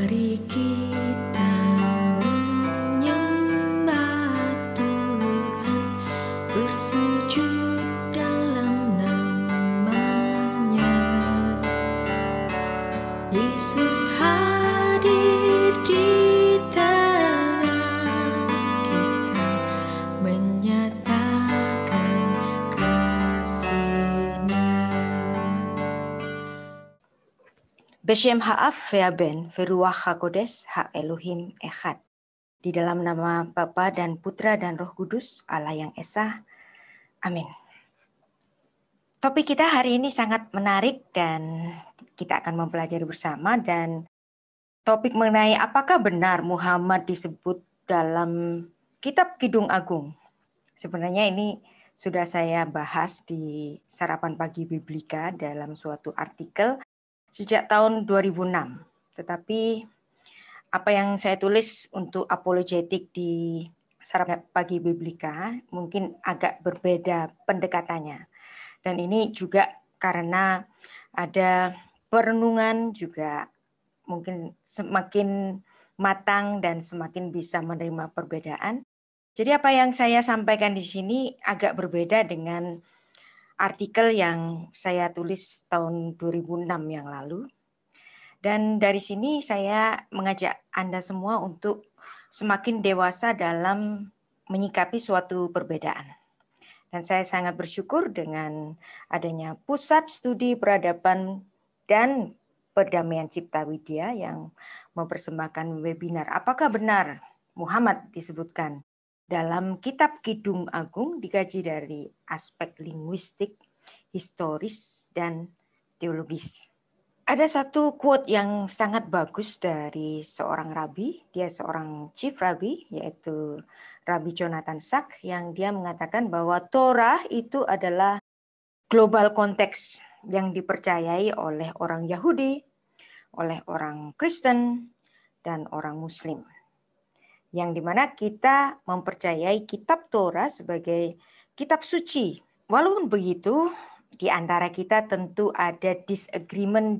Mari kita menyembah Tuhan, bersujud dalam nama-Nya. Yesus hadir di tengah kita, menyatakan kasih-Nya. Beshem ha'af ve'aben veruach hakodes ha Elohim echad. Di dalam nama Bapa dan Putra dan Roh Kudus, Allah yang Esa. Amin. Topik kita hari ini sangat menarik dan kita akan mempelajari bersama, dan topik mengenai apakah benar Muhammad disebut dalam Kitab Kidung Agung. Sebenarnya ini sudah saya bahas di Sarapan Pagi Biblika dalam suatu artikel sejak tahun 2006. Tetapi apa yang saya tulis untuk apologetik di Sarapan Pagi Biblika mungkin agak berbeda pendekatannya. Dan ini juga karena ada perenungan juga mungkin semakin matang dan semakin bisa menerima perbedaan. Jadi apa yang saya sampaikan di sini agak berbeda dengan artikel yang saya tulis tahun 2006 yang lalu. Dan dari sini saya mengajak Anda semua untuk semakin dewasa dalam menyikapi suatu perbedaan. Dan saya sangat bersyukur dengan adanya Pusat Studi Peradaban dan Perdamaian Cipta Widya yang mempersembahkan webinar apakah benar Muhammad disebutkan dalam Kitab Kidung Agung, dikaji dari aspek linguistik, historis, dan teologis. Ada satu quote yang sangat bagus dari seorang rabi, dia seorang chief rabi, yaitu Rabbi Jonathan Sacks, yang dia mengatakan bahwa Torah itu adalah global konteks yang dipercayai oleh orang Yahudi, oleh orang Kristen, dan orang Muslim. Yang dimana kita mempercayai kitab Torah sebagai kitab suci. Walaupun begitu, di antara kita tentu ada disagreement.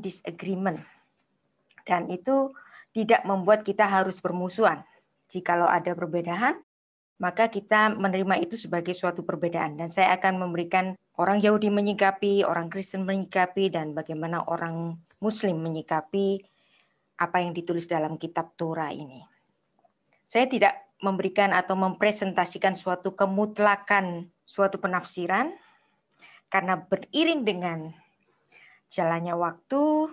Dan itu tidak membuat kita harus bermusuhan. Jikalau ada perbedaan, maka kita menerima itu sebagai suatu perbedaan. Dan saya akan memberikan orang Yahudi menyikapi, orang Kristen menyikapi, dan bagaimana orang Muslim menyikapi apa yang ditulis dalam kitab Torah ini. Saya tidak memberikan atau mempresentasikan suatu kemutlakan suatu penafsiran, karena beriring dengan jalannya waktu,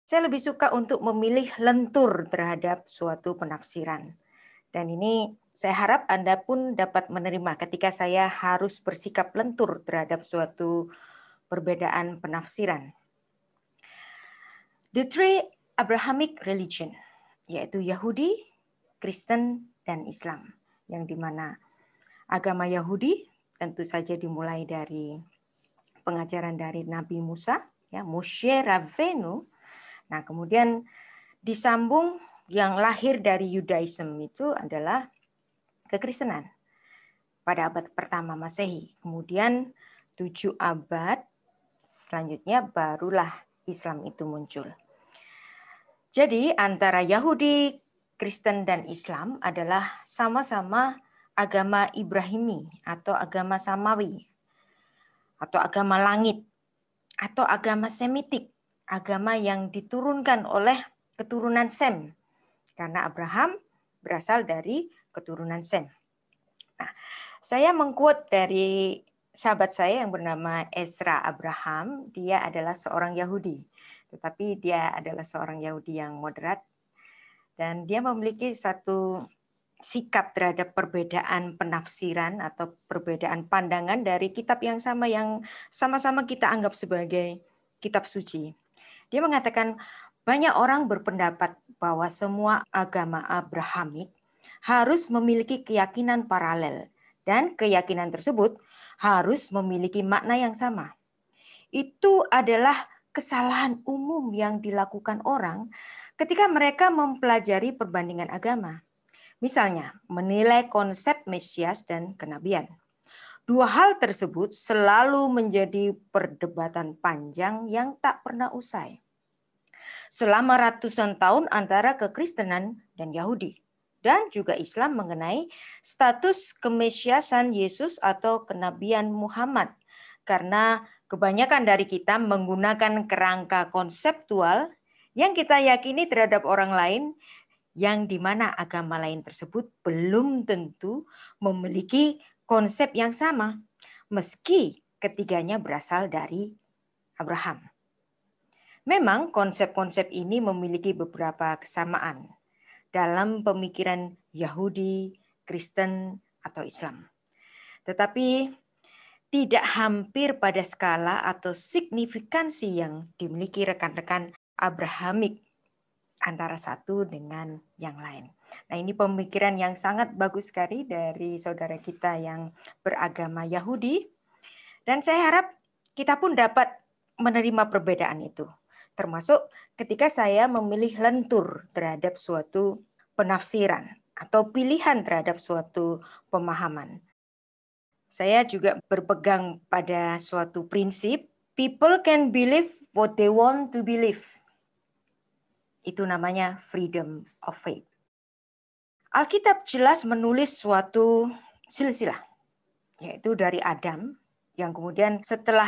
saya lebih suka untuk memilih lentur terhadap suatu penafsiran. Dan ini saya harap Anda pun dapat menerima ketika saya harus bersikap lentur terhadap suatu perbedaan penafsiran. The three Abrahamic religion, yaitu Yahudi, Kristen, dan Islam, yang dimana agama Yahudi tentu saja dimulai dari pengajaran dari Nabi Musa, ya, Moshe Rabbeinu. Nah, kemudian disambung yang lahir dari Yudaism itu adalah kekristenan pada abad pertama Masehi. Kemudian 7 abad selanjutnya barulah Islam itu muncul. Jadi antara Yahudi, Kristen, dan Islam adalah sama-sama agama Ibrahimi atau agama Samawi atau agama langit atau agama Semitik, agama yang diturunkan oleh keturunan Sem, karena Abraham berasal dari keturunan Sem. Nah, saya mengquote dari sahabat saya yang bernama Ezra Abraham. Dia adalah seorang Yahudi, tetapi dia adalah seorang Yahudi yang moderat, dan dia memiliki satu sikap terhadap perbedaan penafsiran atau perbedaan pandangan dari kitab yang sama-sama kita anggap sebagai kitab suci. Dia mengatakan banyak orang berpendapat bahwa semua agama Abrahamik harus memiliki keyakinan paralel, dan keyakinan tersebut harus memiliki makna yang sama. Itu adalah kesalahan umum yang dilakukan orang ketika mereka mempelajari perbandingan agama. Misalnya, menilai konsep Mesias dan kenabian. Dua hal tersebut selalu menjadi perdebatan panjang yang tak pernah usai. selama ratusan tahun antara kekristenan dan Yahudi. Dan juga Islam mengenai status kemesiasan Yesus atau kenabian Muhammad. Karena kebanyakan dari kita menggunakan kerangka konseptual yang kita yakini terhadap orang lain, yang dimana agama lain tersebut belum tentu memiliki konsep yang sama, meski ketiganya berasal dari Abraham. Memang konsep-konsep ini memiliki beberapa kesamaan dalam pemikiran Yahudi, Kristen, atau Islam. Tetapi tidak hampir pada skala atau signifikansi yang dimiliki rekan-rekan Abrahamik antara satu dengan yang lain. Nah, ini pemikiran yang sangat bagus sekali dari saudara kita yang beragama Yahudi. Dan saya harap kita pun dapat menerima perbedaan itu. Termasuk ketika saya memilih lentur terhadap suatu penafsiran atau pilihan terhadap suatu pemahaman. Saya juga berpegang pada suatu prinsip, people can believe what they want to believe. Itu namanya freedom of faith. Alkitab jelas menulis suatu silsilah, yaitu dari Adam, yang kemudian setelah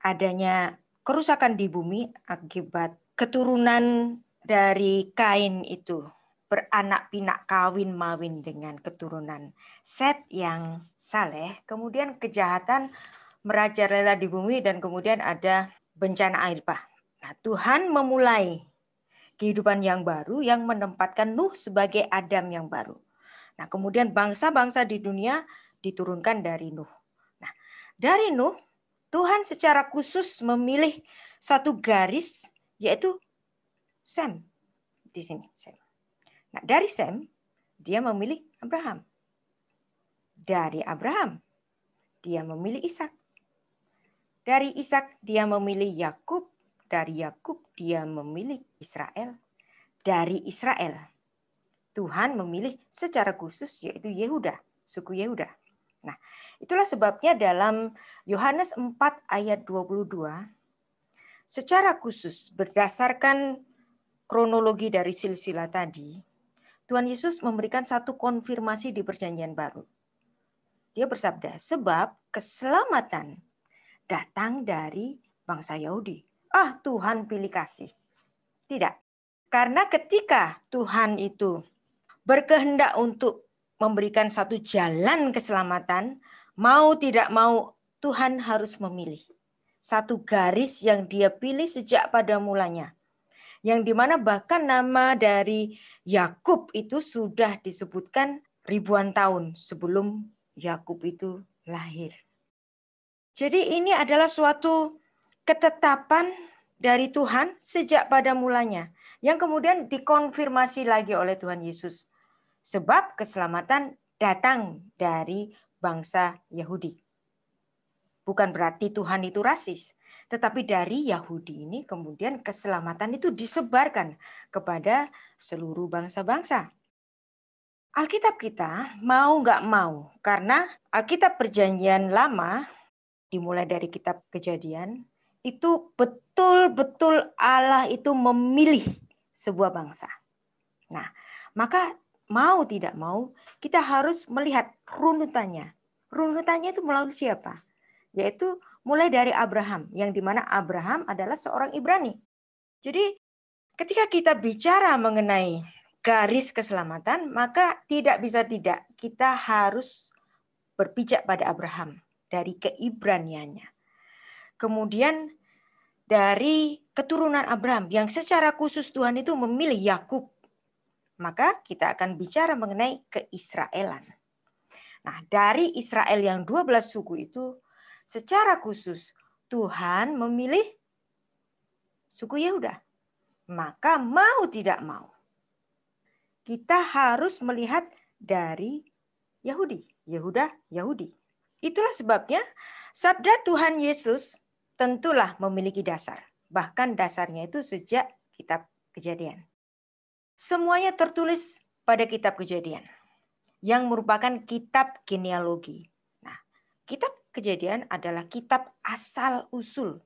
adanya kerusakan di bumi akibat keturunan dari Kain itu beranak pinak kawin mawin dengan keturunan Set yang saleh, kemudian kejahatan merajalela di bumi dan kemudian ada bencana air bah. Nah, Tuhan memulai kehidupan yang baru yang menempatkan Nuh sebagai Adam yang baru. Nah, kemudian bangsa-bangsa di dunia diturunkan dari Nuh. Nah, dari Nuh Tuhan secara khusus memilih satu garis, yaitu Sem. Di sini, Sem. Nah, dari Sem, dia memilih Abraham. Dari Abraham, dia memilih Ishak. Dari Ishak, dia memilih Yakub. Dari Yakub, dia memilih Israel. Dari Israel, Tuhan memilih secara khusus, yaitu Yehuda, suku Yehuda. Nah, itulah sebabnya dalam Yohanes 4 ayat 22, secara khusus berdasarkan kronologi dari silsilah tadi, Tuhan Yesus memberikan satu konfirmasi di perjanjian baru. Dia bersabda, sebab keselamatan datang dari bangsa Yahudi. Tuhan pilih kasih. Tidak. Karena ketika Tuhan itu berkehendak untuk memberikan satu jalan keselamatan, mau tidak mau Tuhan harus memilih satu garis yang dia pilih sejak pada mulanya. Yang dimana bahkan nama dari Yakub itu sudah disebutkan ribuan tahun sebelum Yakub itu lahir. Jadi ini adalah suatu ketetapan dari Tuhan sejak pada mulanya, yang kemudian dikonfirmasi lagi oleh Tuhan Yesus. Sebab keselamatan datang dari bangsa Yahudi. Bukan berarti Tuhan itu rasis, tetapi dari Yahudi ini kemudian keselamatan itu disebarkan kepada seluruh bangsa-bangsa. Alkitab kita mau nggak mau, karena Alkitab Perjanjian Lama, dimulai dari kitab Kejadian, itu betul-betul Allah itu memilih sebuah bangsa. Nah, maka mau tidak mau, kita harus melihat runutannya. Runutannya itu melalui siapa? Yaitu mulai dari Abraham, yang dimana Abraham adalah seorang Ibrani. Jadi ketika kita bicara mengenai garis keselamatan, maka tidak bisa tidak, kita harus berpijak pada Abraham dari keibraniannya. Kemudian dari keturunan Abraham yang secara khusus Tuhan itu memilih Yakub, maka kita akan bicara mengenai keisraelan. Nah, dari Israel yang 12 suku itu, secara khusus Tuhan memilih suku Yehuda. Maka mau tidak mau, kita harus melihat dari Yahudi, Yehuda, Yahudi. Itulah sebabnya sabda Tuhan Yesus tentulah memiliki dasar. Bahkan dasarnya itu sejak kitab Kejadian. Semuanya tertulis pada kitab Kejadian, yang merupakan kitab genealogi. Nah, kitab Kejadian adalah kitab asal-usul.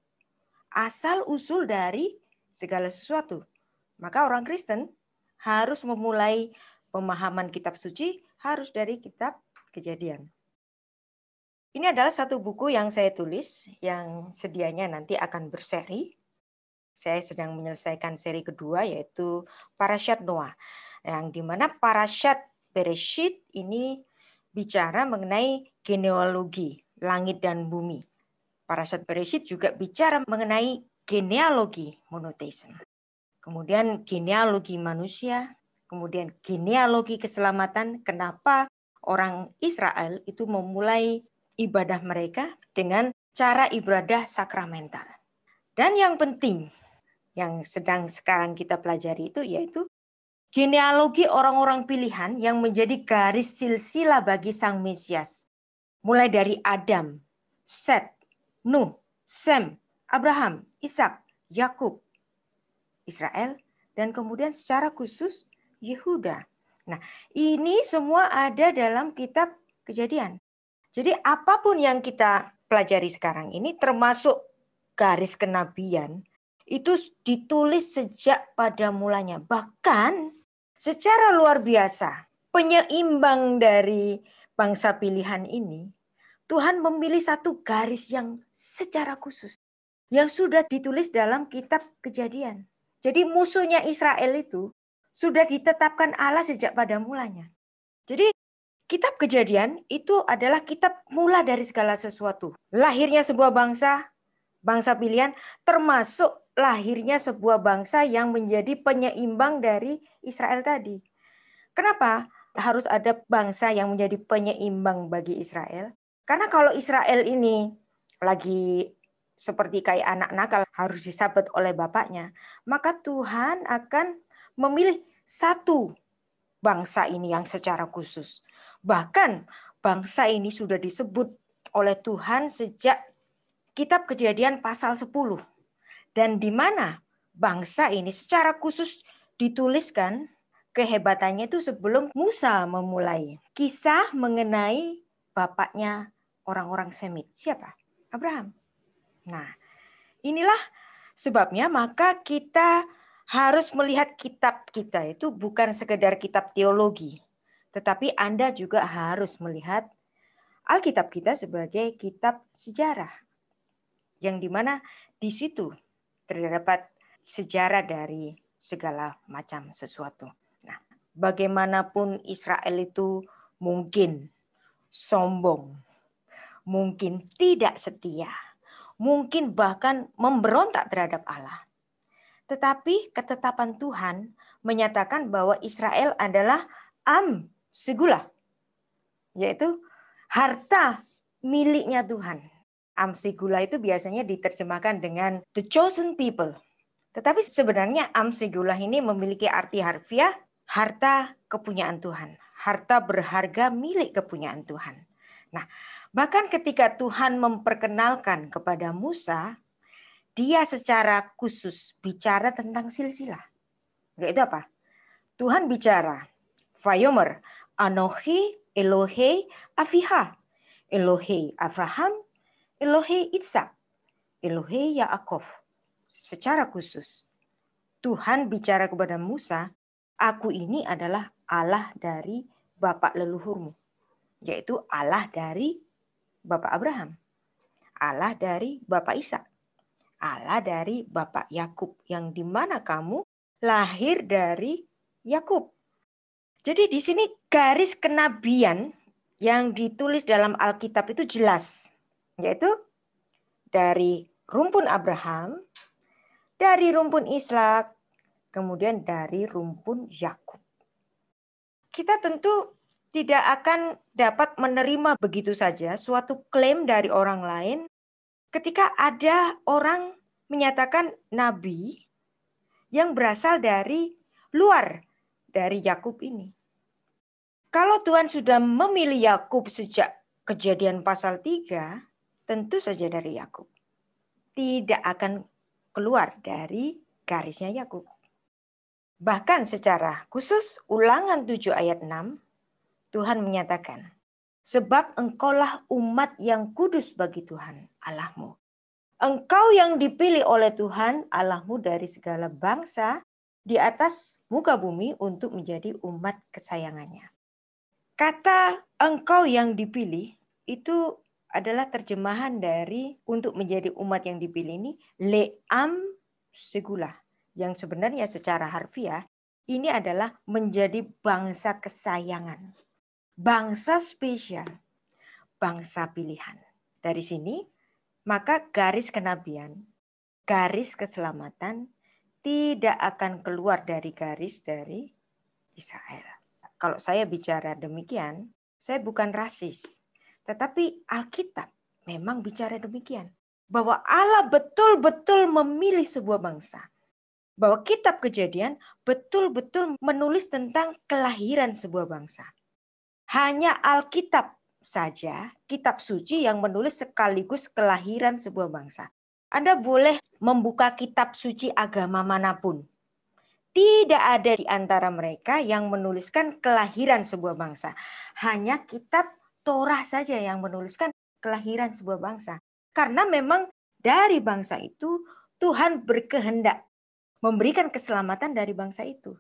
Asal-usul dari segala sesuatu. Maka orang Kristen harus memulai pemahaman kitab suci harus dari kitab Kejadian. Ini adalah satu buku yang saya tulis yang sedianya nanti akan berseri. Saya sedang menyelesaikan seri kedua yaitu Parashat Noah. Yang dimana Parashat Bereshit ini bicara mengenai genealogi langit dan bumi. Parashat Bereshit juga bicara mengenai genealogi monotheism. Kemudian genealogi manusia, kemudian genealogi keselamatan, kenapa orang Israel itu memulai ibadah mereka dengan cara ibadah sakramental. Dan yang penting, yang sedang sekarang kita pelajari itu yaitu genealogi orang-orang pilihan yang menjadi garis silsilah bagi Sang Mesias. Mulai dari Adam, Set, Nuh, Sem, Abraham, Ishak, Yakub, Israel, dan kemudian secara khusus Yehuda. Nah, ini semua ada dalam kitab Kejadian. Jadi apapun yang kita pelajari sekarang ini termasuk garis kenabian itu ditulis sejak pada mulanya. Bahkan secara luar biasa penyeimbang dari bangsa pilihan ini Tuhan memilih satu garis yang secara khusus yang sudah ditulis dalam kitab Kejadian. Jadi musuhnya Israel itu sudah ditetapkan Allah sejak pada mulanya. Jadi kitab Kejadian itu adalah kitab mula dari segala sesuatu. Lahirnya sebuah bangsa, bangsa pilihan, termasuk lahirnya sebuah bangsa yang menjadi penyeimbang dari Israel tadi. Kenapa harus ada bangsa yang menjadi penyeimbang bagi Israel? Karena kalau Israel ini lagi seperti kayak anak nakal harus disabet oleh bapaknya, maka Tuhan akan memilih satu bangsa ini yang secara khusus. Bahkan bangsa ini sudah disebut oleh Tuhan sejak kitab Kejadian pasal 10. Dan di mana bangsa ini secara khusus dituliskan kehebatannya itu sebelum Musa memulai kisah mengenai bapaknya orang-orang Semit. Siapa? Abraham. Nah, inilah sebabnya maka kita harus melihat kitab kita itu bukan sekedar kitab teologi, tetapi Anda juga harus melihat Alkitab kita sebagai kitab sejarah, yang dimana di situ terdapat sejarah dari segala macam sesuatu. Nah, bagaimanapun Israel itu mungkin sombong, mungkin tidak setia, mungkin bahkan memberontak terhadap Allah. Tetapi ketetapan Tuhan menyatakan bahwa Israel adalah am segula, yaitu harta miliknya Tuhan. Am segula itu biasanya diterjemahkan dengan the chosen people. Tetapi sebenarnya am segula ini memiliki arti harfiah harta kepunyaan Tuhan. Harta berharga milik kepunyaan Tuhan. Nah, bahkan ketika Tuhan memperkenalkan kepada Musa, dia secara khusus bicara tentang silsilah. Yaitu apa? Tuhan bicara, Vayomer, Anohi, Elohe, Aviha, Elohe Abraham, Elohe Ishak, Elohe Yaakov. Secara khusus, Tuhan bicara kepada Musa, aku ini adalah Allah dari bapak leluhurmu. Yaitu Allah dari bapak Abraham, Allah dari bapak Ishak, Allah dari bapak Yakub, yang dimana kamu lahir dari Yakub. Jadi di sini garis kenabian yang ditulis dalam Alkitab itu jelas, yaitu dari rumpun Abraham, dari rumpun Ishak, kemudian dari rumpun Yakub. Kita tentu tidak akan dapat menerima begitu saja suatu klaim dari orang lain ketika ada orang menyatakan nabi yang berasal dari luar dari Yakub ini. Kalau Tuhan sudah memilih Yakub sejak Kejadian pasal 3, tentu saja dari Yakub. Tidak akan keluar dari garisnya Yakub. Bahkan secara khusus Ulangan 7 ayat 6, Tuhan menyatakan, sebab engkaulah umat yang kudus bagi Tuhan Allahmu. Engkau yang dipilih oleh Tuhan Allahmu dari segala bangsa di atas muka bumi untuk menjadi umat kesayangannya. Kata engkau yang dipilih itu adalah terjemahan dari untuk menjadi umat yang dipilih ini le'am segula. Yang sebenarnya secara harfiah ini adalah menjadi bangsa kesayangan. Bangsa spesial, bangsa pilihan. Dari sini maka garis kenabian, garis keselamatan tidak akan keluar dari garis dari Israel. Kalau saya bicara demikian, saya bukan rasis. Tetapi Alkitab memang bicara demikian. Bahwa Allah betul-betul memilih sebuah bangsa. Bahwa kitab Kejadian betul-betul menulis tentang kelahiran sebuah bangsa. Hanya Alkitab saja, kitab suci yang menulis sekaligus kelahiran sebuah bangsa. Anda boleh membuka kitab suci agama manapun. Tidak ada di antara mereka yang menuliskan kelahiran sebuah bangsa. Hanya kitab Torah saja yang menuliskan kelahiran sebuah bangsa. Karena memang dari bangsa itu Tuhan berkehendak memberikan keselamatan dari bangsa itu.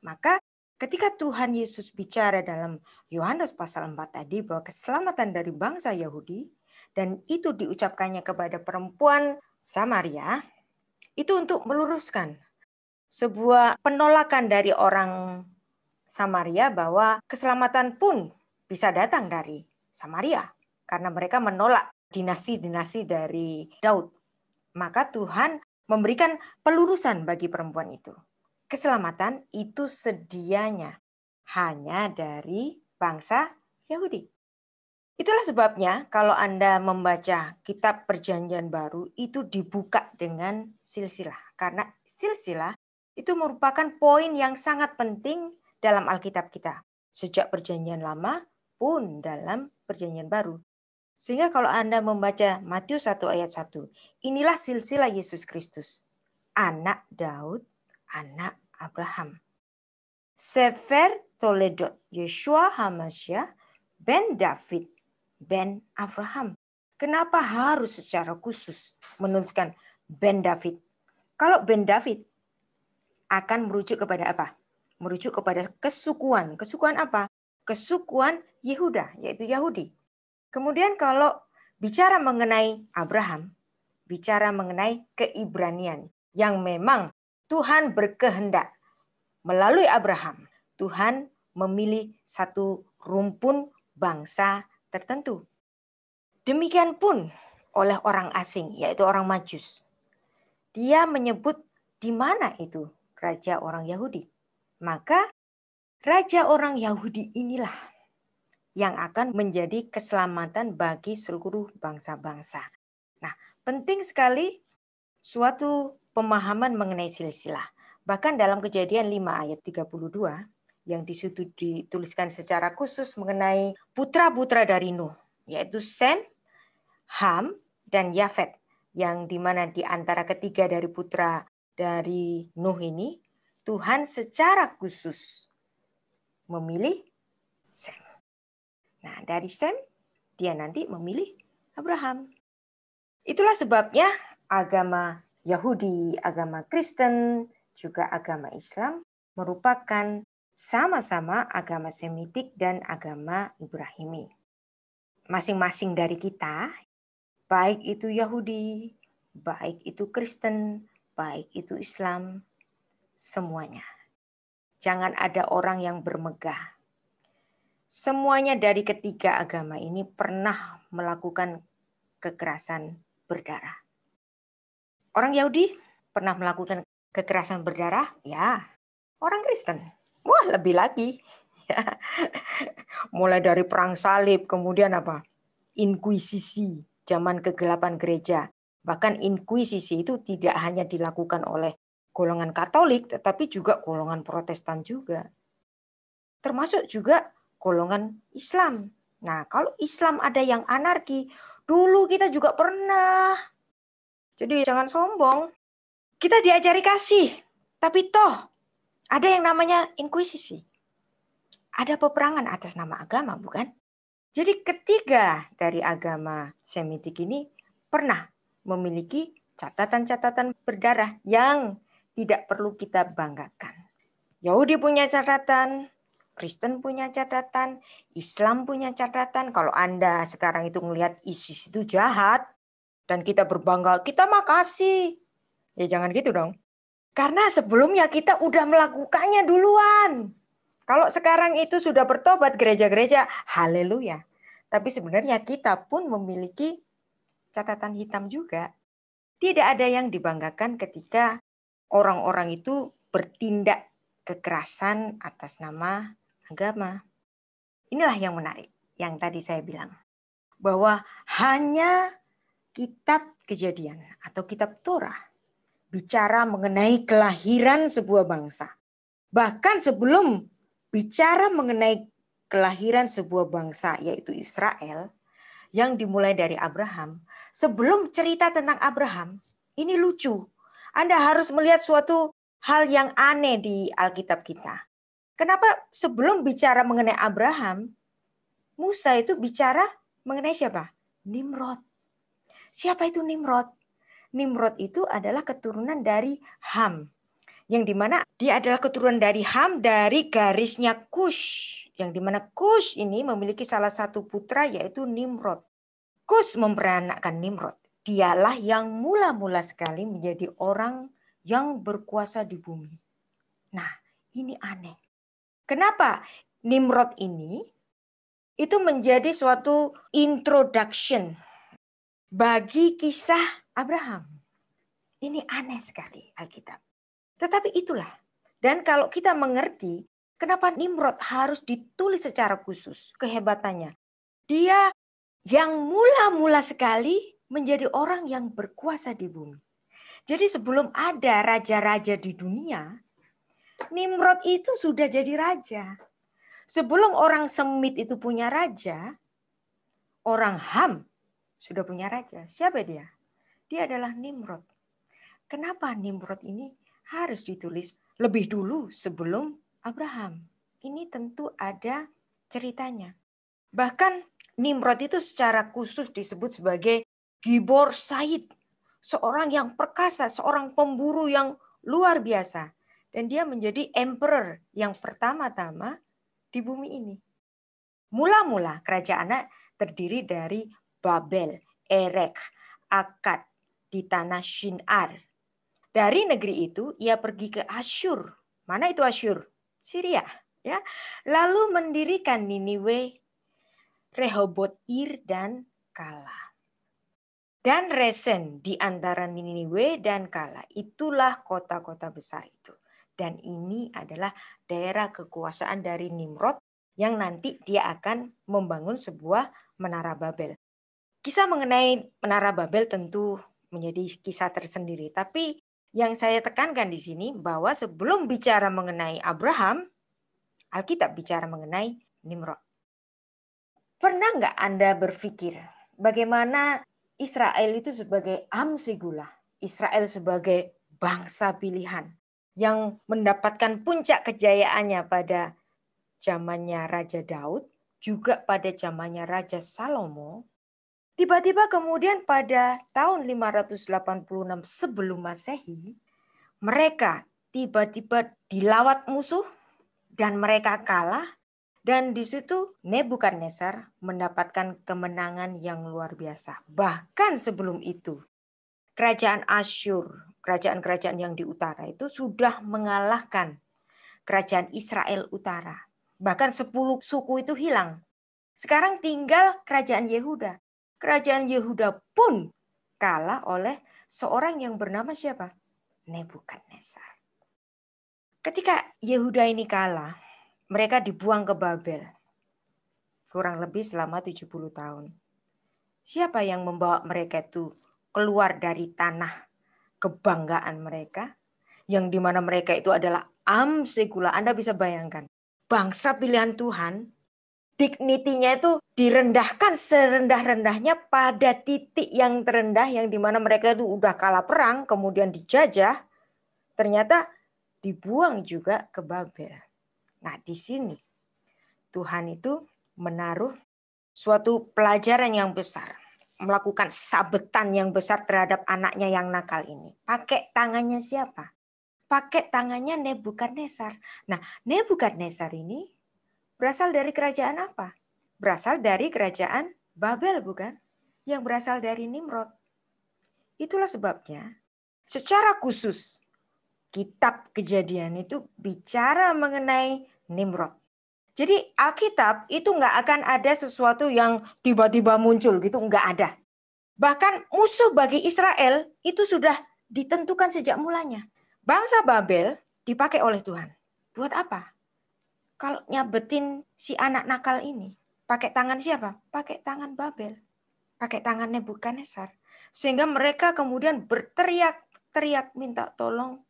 Maka ketika Tuhan Yesus bicara dalam Yohanes pasal 4 tadi bahwa keselamatan dari bangsa Yahudi dan itu diucapkannya kepada perempuan Samaria, itu untuk meluruskan sebuah penolakan dari orang Samaria bahwa keselamatan pun bisa datang dari Samaria. Karena mereka menolak dinasti-dinasti dari Daud. Maka Tuhan memberikan pelurusan bagi perempuan itu. Keselamatan itu sedianya hanya dari bangsa Yahudi. Itulah sebabnya kalau Anda membaca kitab Perjanjian Baru itu dibuka dengan silsilah. Karena silsilah itu merupakan poin yang sangat penting dalam Alkitab kita. Sejak Perjanjian Lama pun dalam Perjanjian Baru. Sehingga kalau Anda membaca Matius 1 ayat 1. Inilah silsilah Yesus Kristus. Anak Daud, anak Abraham. Sefer Toledot, Yeshua HaMashiach, ben David, ben Abraham. Kenapa harus secara khusus menuliskan ben David? Kalau ben David akan merujuk kepada apa? Merujuk kepada kesukuan. Kesukuan apa? Kesukuan Yehuda, yaitu Yahudi. Kemudian kalau bicara mengenai Abraham, bicara mengenai Keibranian yang memang Tuhan berkehendak melalui Abraham. Tuhan memilih satu rumpun bangsa tertentu. Demikian pun oleh orang asing, yaitu orang Majus. Dia menyebut di mana itu raja orang Yahudi. Maka raja orang Yahudi inilah yang akan menjadi keselamatan bagi seluruh bangsa-bangsa. Nah, penting sekali suatu pemahaman mengenai silsilah. Bahkan dalam Kejadian 5 ayat 32 yang disitu dituliskan secara khusus mengenai putra-putra dari Nuh, yaitu Sem, Ham, dan Yafet, yang dimana di antara ketiga dari putra dari Nuh ini, Tuhan secara khusus memilih Sem. Nah, dari Sem, dia nanti memilih Abraham. Itulah sebabnya agama Yahudi, agama Kristen, juga agama Islam merupakan sama-sama agama Semitik dan agama Ibrahimi. Masing-masing dari kita, baik itu Yahudi, baik itu Kristen, baik itu Islam, semuanya. Jangan ada orang yang bermegah. Semuanya dari ketiga agama ini pernah melakukan kekerasan berdarah. Orang Yahudi pernah melakukan kekerasan berdarah? Ya. Orang Kristen? Wah, lebih lagi. Mulai dari perang salib, kemudian apa? Inkuisisi, zaman kegelapan gereja. Bahkan inkuisisi itu tidak hanya dilakukan oleh golongan Katolik, tetapi juga golongan Protestan juga. Termasuk juga golongan Islam. Nah, kalau Islam ada yang anarki, dulu kita juga pernah. Jadi jangan sombong. Kita diajari kasih, tapi toh ada yang namanya inkuisisi. Ada peperangan atas nama agama, bukan? Jadi ketiga dari agama Semitik ini pernah memiliki catatan-catatan berdarah yang tidak perlu kita banggakan. Yahudi punya catatan, Kristen punya catatan, Islam punya catatan. Kalau Anda sekarang itu melihat ISIS itu jahat dan kita berbangga, kita makasih. Ya jangan gitu dong. Karena sebelumnya kita udah melakukannya duluan. Kalau sekarang itu sudah bertobat gereja-gereja, haleluya. Tapi sebenarnya kita pun memiliki catatan hitam juga. Tidak ada yang dibanggakan ketika orang-orang itu bertindak kekerasan atas nama agama. Inilah yang menarik, yang tadi saya bilang. Bahwa hanya kitab Kejadian atau kitab Torah bicara mengenai kelahiran sebuah bangsa. Bahkan sebelum bicara mengenai kelahiran sebuah bangsa, yaitu Israel, yang dimulai dari Abraham. Sebelum cerita tentang Abraham, ini lucu. Anda harus melihat suatu hal yang aneh di Alkitab kita. Kenapa sebelum bicara mengenai Abraham, Musa itu bicara mengenai siapa? Nimrod. Siapa itu Nimrod? Nimrod itu adalah keturunan dari Ham. Yang dimana dia adalah keturunan dari Ham dari garisnya Kush. Yang dimana Kush ini memiliki salah satu putra yaitu Nimrod. Kush memperanakkan Nimrod. Dialah yang mula-mula sekali menjadi orang yang berkuasa di bumi. Nah, ini aneh. Kenapa Nimrod ini itu menjadi suatu introduction bagi kisah Abraham. Ini aneh sekali Alkitab. Tetapi itulah. Dan kalau kita mengerti kenapa Nimrod harus ditulis secara khusus kehebatannya. Dia yang mula-mula sekali menjadi orang yang berkuasa di bumi. Jadi sebelum ada raja-raja di dunia, Nimrod itu sudah jadi raja. Sebelum orang Semit itu punya raja, orang Ham sudah punya raja. Siapa dia? Dia adalah Nimrod. Kenapa Nimrod ini harus ditulis lebih dulu sebelum Abraham? Ini tentu ada ceritanya. Bahkan Nimrod itu secara khusus disebut sebagai Gibor Said. Seorang yang perkasa, seorang pemburu yang luar biasa. Dan dia menjadi emperor yang pertama-tama di bumi ini. Mula-mula kerajaannya terdiri dari Babel, Erek, Akkad di tanah Shinar. Dari negeri itu ia pergi ke Asyur. Mana itu Asyur? Syria. Ya. Lalu mendirikan Niniwe, Rehoboth-ir, dan Kala. Dan Resen di antara Niniwe dan Kala. Itulah kota-kota besar itu. Dan ini adalah daerah kekuasaan dari Nimrod yang nanti dia akan membangun sebuah menara Babel. Kisah mengenai menara Babel tentu menjadi kisah tersendiri. Tapi yang saya tekankan di sini bahwa sebelum bicara mengenai Abraham, Alkitab bicara mengenai Nimrod. Pernah nggak Anda berpikir bagaimana Israel itu sebagai Amsigula, Israel sebagai bangsa pilihan yang mendapatkan puncak kejayaannya pada zamannya Raja Daud, juga pada zamannya Raja Salomo, tiba-tiba kemudian pada tahun 586 sebelum Masehi, mereka tiba-tiba dilawat musuh dan mereka kalah. Dan di situ Nebukadnezar mendapatkan kemenangan yang luar biasa. Bahkan sebelum itu, kerajaan Asyur, kerajaan-kerajaan yang di utara itu sudah mengalahkan kerajaan Israel utara. Bahkan 10 suku itu hilang. Sekarang tinggal kerajaan Yehuda. Kerajaan Yehuda pun kalah oleh seorang yang bernama siapa? Nebukadnezar. Ketika Yehuda ini kalah, mereka dibuang ke Babel. Kurang lebih selama 70 tahun. Siapa yang membawa mereka itu keluar dari tanah kebanggaan mereka? Yang dimana mereka itu adalah Amsigula. Anda bisa bayangkan. Bangsa pilihan Tuhan, dignitinya itu direndahkan serendah-rendahnya pada titik yang terendah. Yang dimana mereka itu udah kalah perang, kemudian dijajah. Ternyata dibuang juga ke Babel. Nah, di sini Tuhan itu menaruh suatu pelajaran yang besar. Melakukan sabetan yang besar terhadap anaknya yang nakal ini. Pakai tangannya siapa? pakai tangannya Nebukadnezar. Nah, Nebukadnezar ini berasal dari kerajaan apa? Berasal dari kerajaan Babel, bukan? Yang berasal dari Nimrod. Itulah sebabnya secara khusus kitab Kejadian itu bicara mengenai Nimrod. Jadi Alkitab itu nggak akan ada sesuatu yang tiba-tiba muncul gitu, nggak ada. Bahkan musuh bagi Israel itu sudah ditentukan sejak mulanya. Bangsa Babel dipakai oleh Tuhan. Buat apa? Kalau nyabetin si anak nakal ini, pakai tangan siapa? Pakai tangan Babel. Pakai tangan Nebukadnezar. Sehingga mereka kemudian berteriak-teriak minta tolong,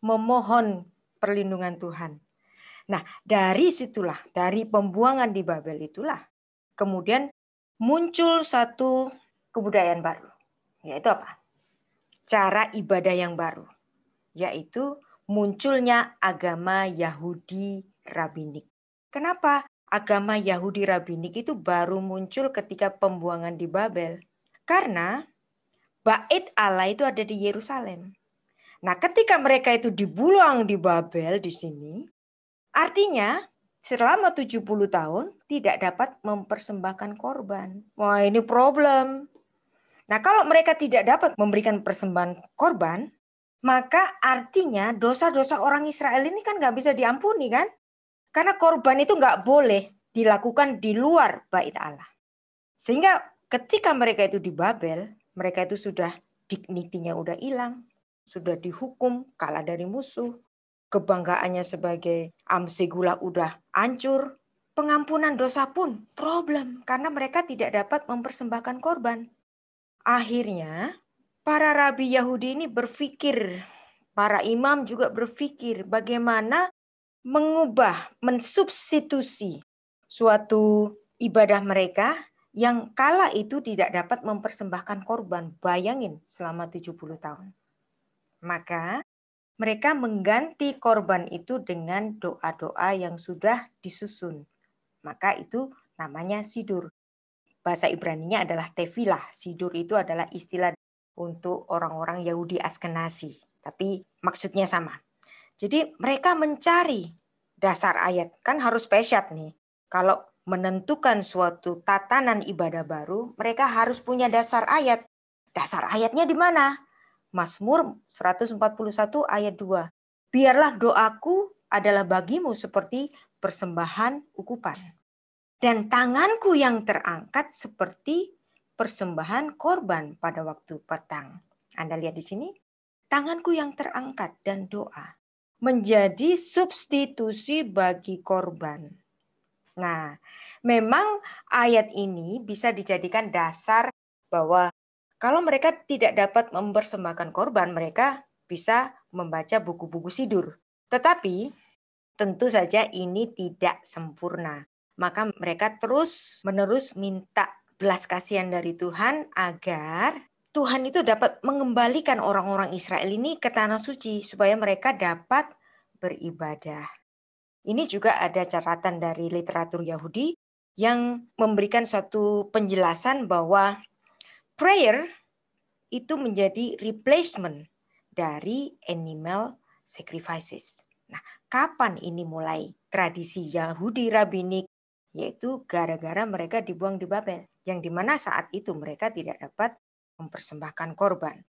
memohon perlindungan Tuhan. Nah, dari situlah, dari pembuangan di Babel itulah, kemudian muncul satu kebudayaan baru. Yaitu apa? Cara ibadah yang baru. Yaitu munculnya agama Yahudi Rabinik. Kenapa agama Yahudi Rabinik itu baru muncul ketika pembuangan di Babel? Karena Bait Allah itu ada di Yerusalem. Nah, ketika mereka itu dibuang di Babel di sini, artinya selama 70 tahun tidak dapat mempersembahkan korban. Wah, ini problem. Nah, kalau mereka tidak dapat memberikan persembahan korban, maka artinya dosa-dosa orang Israel ini kan nggak bisa diampuni kan? Karena korban itu nggak boleh dilakukan di luar Bait Allah. Sehingga ketika mereka itu di Babel, mereka itu sudah dignitinya udah hilang, sudah dihukum, kalah dari musuh, kebanggaannya sebagai amsegula udah hancur, pengampunan dosa pun problem karena mereka tidak dapat mempersembahkan korban. Akhirnya para rabi Yahudi ini berpikir, para imam juga berpikir bagaimana mengubah, mensubstitusi suatu ibadah mereka yang kala itu tidak dapat mempersembahkan korban. Bayangin selama 70 tahun. Maka mereka mengganti korban itu dengan doa-doa yang sudah disusun. Maka itu namanya sidur. Bahasa Ibraninya adalah tefilah. Sidur itu adalah istilah untuk orang-orang Yahudi Askenazi. Tapi maksudnya sama. Jadi mereka mencari dasar ayat. Kan harus pesyat nih. Kalau menentukan suatu tatanan ibadah baru, mereka harus punya dasar ayat. Dasar ayatnya di mana? Mazmur 141 ayat 2. Biarlah doaku adalah bagimu seperti persembahan ukupan. Dan tanganku yang terangkat seperti persembahan korban pada waktu petang. Anda lihat di sini, tanganku yang terangkat dan doa menjadi substitusi bagi korban. Nah, memang ayat ini bisa dijadikan dasar bahwa kalau mereka tidak dapat mempersembahkan korban, mereka bisa membaca buku-buku sidur. Tetapi tentu saja ini tidak sempurna. Maka mereka terus-menerus minta belas kasihan dari Tuhan agar Tuhan itu dapat mengembalikan orang-orang Israel ini ke tanah suci supaya mereka dapat beribadah. Ini juga ada catatan dari literatur Yahudi yang memberikan satu penjelasan bahwa prayer itu menjadi replacement dari animal sacrifices. Nah, kapan ini mulai tradisi Yahudi Rabinik? Yaitu gara-gara mereka dibuang di Babel. Yang dimana saat itu mereka tidak dapat mempersembahkan korban.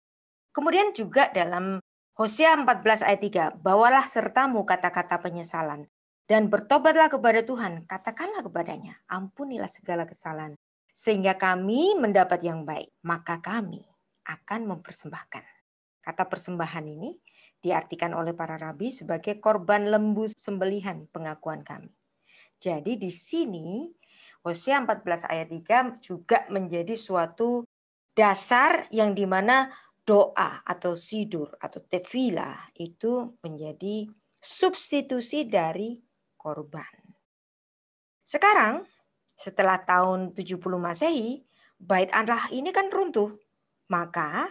Kemudian juga dalam Hosea 14 ayat 3, bawalah sertamu kata-kata penyesalan dan bertobatlah kepada Tuhan, katakanlah kepadanya, ampunilah segala kesalahan, sehingga kami mendapat yang baik, maka kami akan mempersembahkan. Kata persembahan ini diartikan oleh para rabi sebagai korban lembu sembelihan pengakuan kami. Jadi di sini Hosea 14 ayat 3 juga menjadi suatu dasar yang dimana doa atau sidur atau tefilah itu menjadi substitusi dari korban. Sekarang setelah tahun 70 Masehi, Bait Allah ini kan runtuh. Maka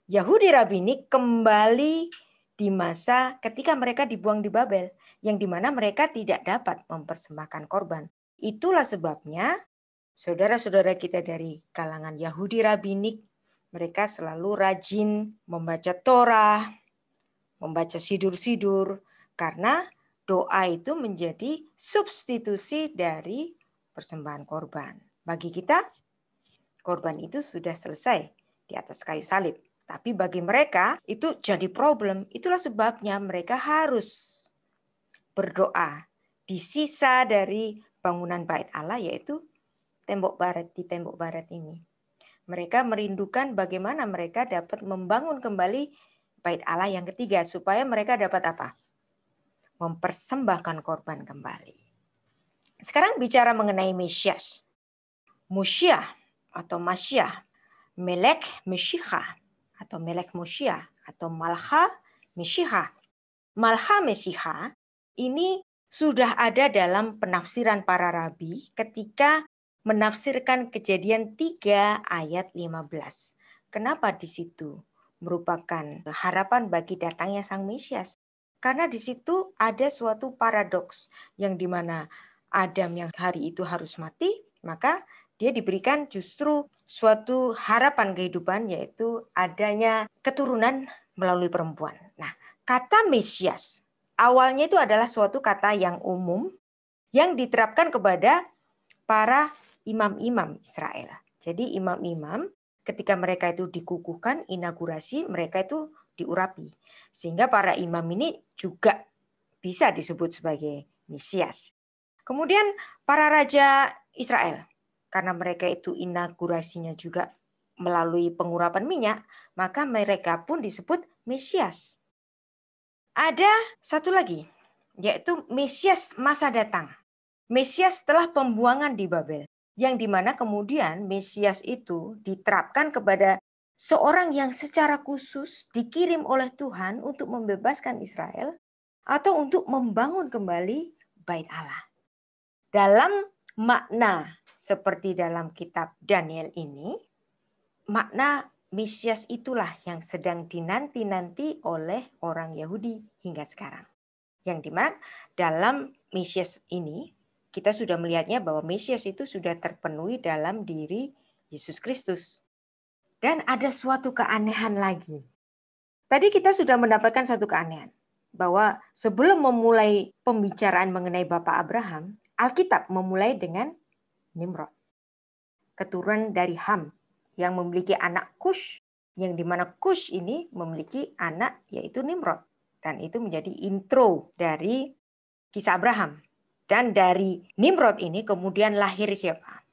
Yahudi Rabinik kembali di masa ketika mereka dibuang di Babel, yang dimana mereka tidak dapat mempersembahkan korban. Itulah sebabnya saudara-saudara kita dari kalangan Yahudi Rabinik, mereka selalu rajin membaca Torah, membaca sidur-sidur, karena doa itu menjadi substitusi dari persembahan korban. Bagi kita, korban itu sudah selesai di atas kayu salib. Tapi bagi mereka itu jadi problem. Itulah sebabnya mereka harus berdoa di sisa dari bangunan bait Allah, yaitu tembok barat ini. Mereka merindukan bagaimana mereka dapat membangun kembali bait Allah yang ketiga, supaya mereka dapat apa? Mempersembahkan korban kembali. Sekarang bicara mengenai Mesias. Moshiach atau Mashiach, Melek Meshicha atau Melek Moshiach atau Malcha Meshicha. Malcha Meshicha ini sudah ada dalam penafsiran para rabi ketika menafsirkan Kejadian 3 ayat 15. Kenapa di situ merupakan harapan bagi datangnya Sang Mesias? Karena di situ ada suatu paradoks yang dimana Adam yang hari itu harus mati, maka dia diberikan justru suatu harapan kehidupan, yaitu adanya keturunan melalui perempuan. Nah, kata Mesias awalnya itu adalah suatu kata yang umum yang diterapkan kepada para imam-imam Israel. Jadi imam-imam ketika mereka itu dikukuhkan, inaugurasi, mereka itu diurapi. Sehingga para imam ini juga bisa disebut sebagai Mesias. Kemudian para raja Israel, karena mereka itu inaugurasinya juga melalui pengurapan minyak, maka mereka pun disebut Mesias. Ada satu lagi, yaitu Mesias masa datang. Mesias setelah pembuangan di Babel, yang dimana kemudian Mesias itu diterapkan kepada seorang yang secara khusus dikirim oleh Tuhan untuk membebaskan Israel atau untuk membangun kembali bait Allah. Dalam makna seperti dalam kitab Daniel ini, makna Mesias itulah yang sedang dinanti-nanti oleh orang Yahudi hingga sekarang. Yang dimana dalam Mesias ini, kita sudah melihatnya bahwa Mesias itu sudah terpenuhi dalam diri Yesus Kristus. Dan ada suatu keanehan lagi. Tadi kita sudah mendapatkan satu keanehan. Bahwa sebelum memulai pembicaraan mengenai Bapak Abraham, Alkitab memulai dengan Nimrod, keturunan dari Ham yang memiliki anak Kush, yang dimana Kush ini memiliki anak yaitu Nimrod, dan itu menjadi intro dari kisah Abraham. Dan dari Nimrod ini kemudian lahir siapa?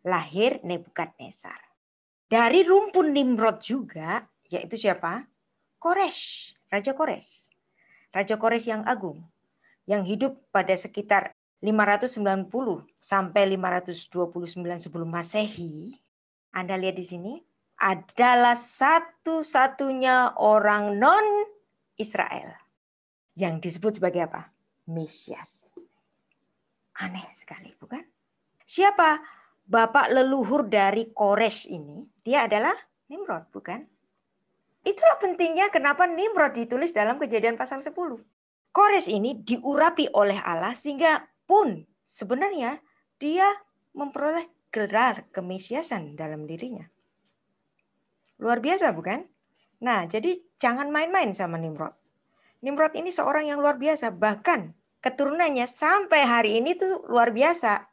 Lahir Nebukadnezar. Dari rumpun Nimrod juga, yaitu siapa? Kores, Raja Kores. Raja Kores yang agung, yang hidup pada sekitar 590 sampai 529 sebelum Masehi. Anda lihat di sini, adalah satu-satunya orang non-Israel yang disebut sebagai apa? Mesias. Aneh sekali, bukan? Siapa bapak leluhur dari Kores ini? Dia adalah Nimrod, bukan? Itulah pentingnya kenapa Nimrod ditulis dalam Kejadian pasal 10. Kores ini diurapi oleh Allah sehingga pun sebenarnya dia memperoleh gelar kemesiasan dalam dirinya. Luar biasa, bukan? Nah, jadi jangan main-main sama Nimrod. Nimrod ini seorang yang luar biasa, bahkan keturunannya sampai hari ini tuh luar biasa.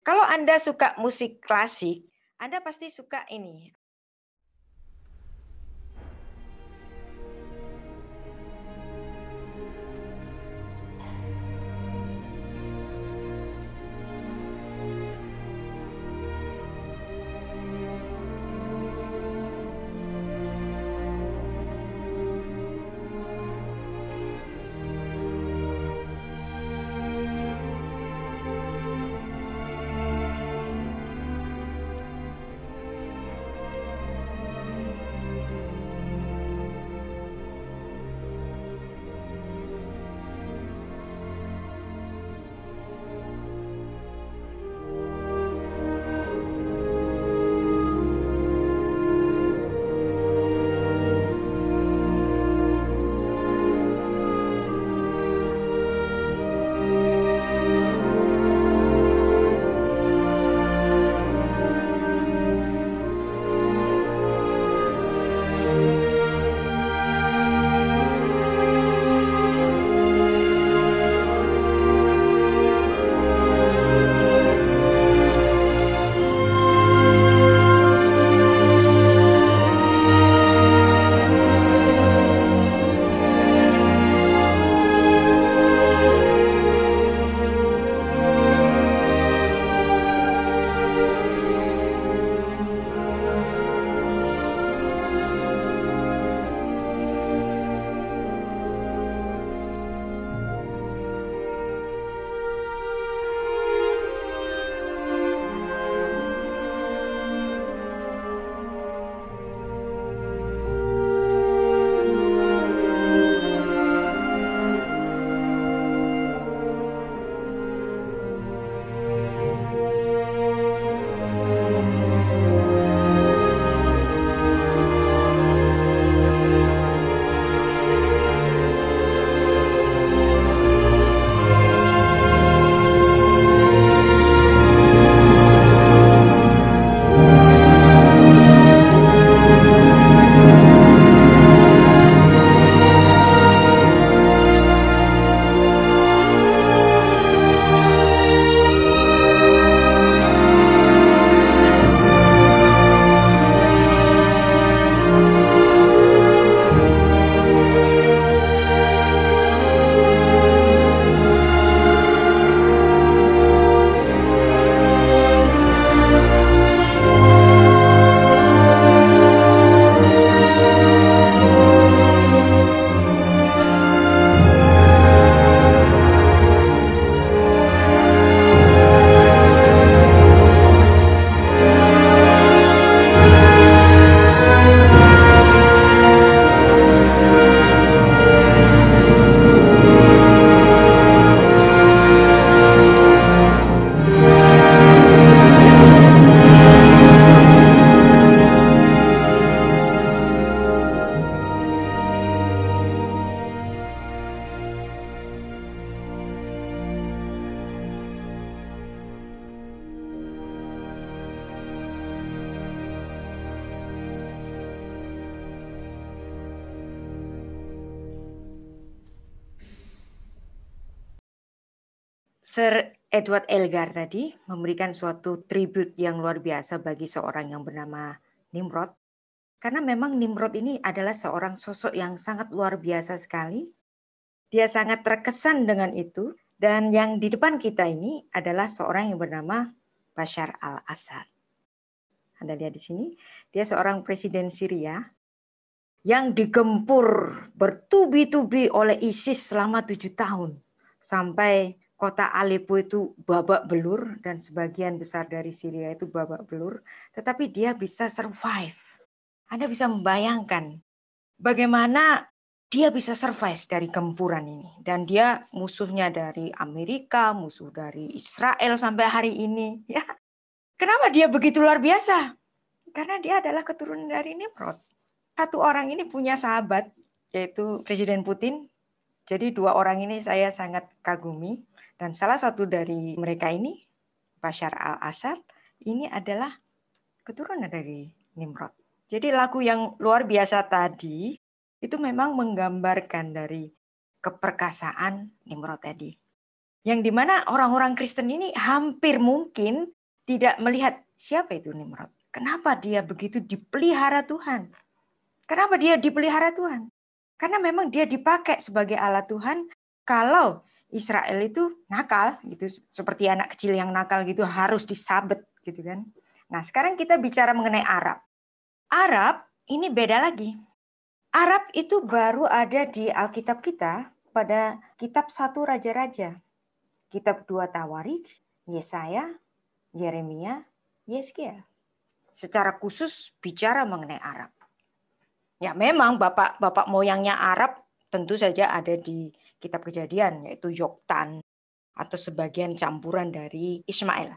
Kalau Anda suka musik klasik, Anda pasti suka ini. Sir Edward Elgar tadi memberikan suatu tribute yang luar biasa bagi seorang yang bernama Nimrod. Karena memang Nimrod ini adalah seorang sosok yang sangat luar biasa sekali. Dia sangat terkesan dengan itu. Dan yang di depan kita ini adalah seorang yang bernama Bashar al-Assad. Anda lihat di sini, dia seorang presiden Syria yang digempur bertubi-tubi oleh ISIS selama 7 tahun. Sampai kota Aleppo itu babak belur dan sebagian besar dari Syria itu babak belur. Tetapi dia bisa survive. Anda bisa membayangkan bagaimana dia bisa survive dari gempuran ini. Dan dia musuhnya dari Amerika, musuh dari Israel sampai hari ini. Ya, kenapa dia begitu luar biasa? Karena dia adalah keturunan dari Nimrod. Satu orang ini punya sahabat, yaitu Presiden Putin. Jadi 2 orang ini saya sangat kagumi. Dan salah satu dari mereka ini, Bashar al-Assad, ini adalah keturunan dari Nimrod. Jadi lagu yang luar biasa tadi, itu memang menggambarkan dari keperkasaan Nimrod tadi. Yang dimana orang-orang Kristen ini hampir mungkin tidak melihat siapa itu Nimrod. Kenapa dia begitu dipelihara Tuhan? Kenapa dia dipelihara Tuhan? Karena memang dia dipakai sebagai alat Tuhan kalau Israel itu nakal, gitu, seperti anak kecil yang nakal gitu harus disabet gitu kan. Nah sekarang kita bicara mengenai Arab. Arab ini beda lagi. Arab itu baru ada di Alkitab kita pada kitab 1 Raja-Raja. Kitab 2 Tawarikh, Yesaya, Yeremia, Yeskiel. Secara khusus bicara mengenai Arab. Ya memang bapak moyangnya Arab tentu saja ada di kitab Kejadian, yaitu Yoktan atau sebagian campuran dari Ismail.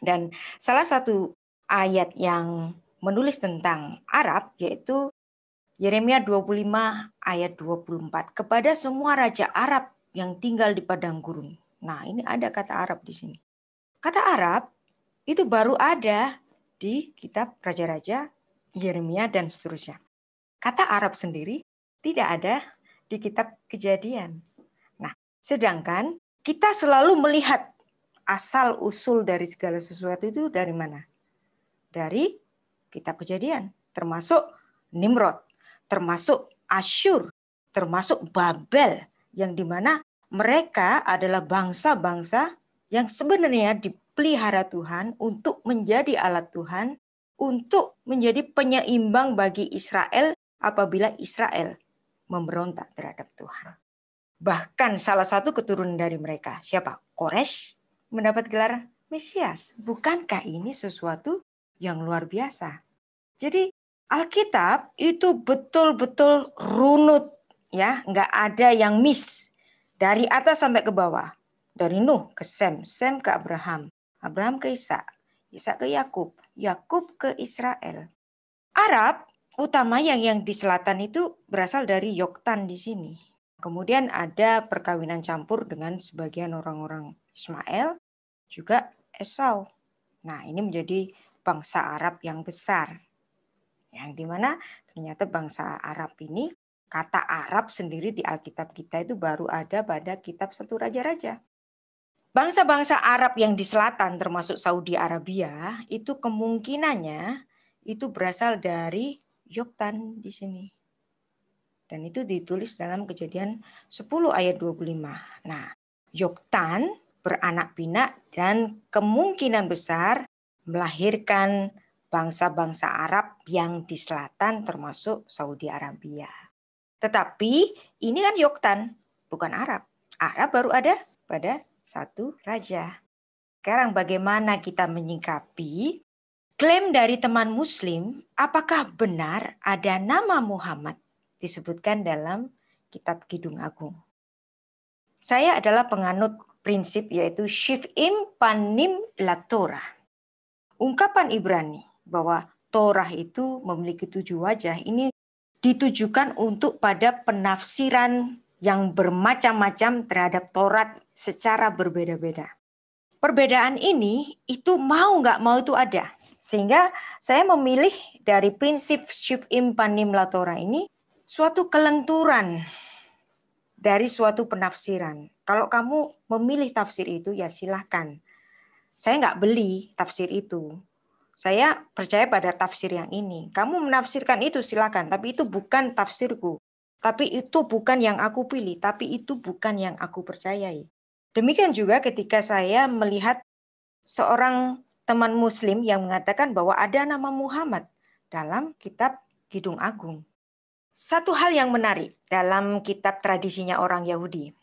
Dan salah satu ayat yang menulis tentang Arab yaitu Yeremia 25 ayat 24. Kepada semua raja Arab yang tinggal di padang gurun. Nah ini ada kata Arab di sini. Kata Arab itu baru ada di kitab Raja-Raja, Yeremia dan seterusnya. Kata Arab sendiri tidak ada di kitab Kejadian. Nah sedangkan kita selalu melihat asal usul dari segala sesuatu itu dari mana? Dari kitab Kejadian, termasuk Nimrod. Termasuk Asyur, termasuk Babel, yang dimana mereka adalah bangsa-bangsa yang sebenarnya dipelihara Tuhan untuk menjadi alat Tuhan, untuk menjadi penyeimbang bagi Israel apabila Israel memberontak terhadap Tuhan. Bahkan salah satu keturunan dari mereka, siapa? Quraisy, mendapat gelar Mesias. Bukankah ini sesuatu yang luar biasa? Jadi Alkitab itu betul-betul runut, ya, nggak ada yang miss dari atas sampai ke bawah, dari Nuh ke Sem, Sem ke Abraham, Abraham ke Ishak, Ishak ke Yakub, Yakub ke Israel. Arab utama yang di selatan itu berasal dari Yoktan di sini. Kemudian ada perkawinan campur dengan sebagian orang-orang Ismail, juga Esau. Nah ini menjadi bangsa Arab yang besar. Yang dimana ternyata bangsa Arab ini, kata Arab sendiri di Alkitab kita itu baru ada pada kitab 1 Raja-Raja. Bangsa-bangsa Arab yang di selatan termasuk Saudi Arabia itu kemungkinannya itu berasal dari Yoktan di sini. Dan itu ditulis dalam Kejadian 10 ayat 25. Nah, Yoktan beranak pinak dan kemungkinan besar melahirkan bangsa-bangsa Arab yang di selatan termasuk Saudi Arabia. Tetapi ini kan Yoktan, bukan Arab. Arab baru ada pada 1 Raja. Sekarang bagaimana kita menyikapi klaim dari teman Muslim, apakah benar ada nama Muhammad disebutkan dalam kitab Kidung Agung? Saya adalah penganut prinsip yaitu Shiv'im Panim Latorah. Ungkapan Ibrani bahwa Torah itu memiliki 7 wajah ini ditujukan untuk pada penafsiran yang bermacam-macam terhadap Taurat secara berbeda-beda. Perbedaan ini itu mau nggak mau itu ada. Sehingga saya memilih dari prinsip Shiv'im Panim Latorah ini suatu kelenturan dari suatu penafsiran. Kalau kamu memilih tafsir itu, ya silahkan. Saya nggak beli tafsir itu. Saya percaya pada tafsir yang ini. Kamu menafsirkan itu silakan, tapi itu bukan tafsirku. Tapi itu bukan yang aku pilih, tapi itu bukan yang aku percayai. Demikian juga ketika saya melihat seorang teman muslim yang mengatakan bahwa ada nama Muhammad dalam kitab Kidung Agung. Satu hal yang menarik dalam kitab tradisinya orang Yahudi,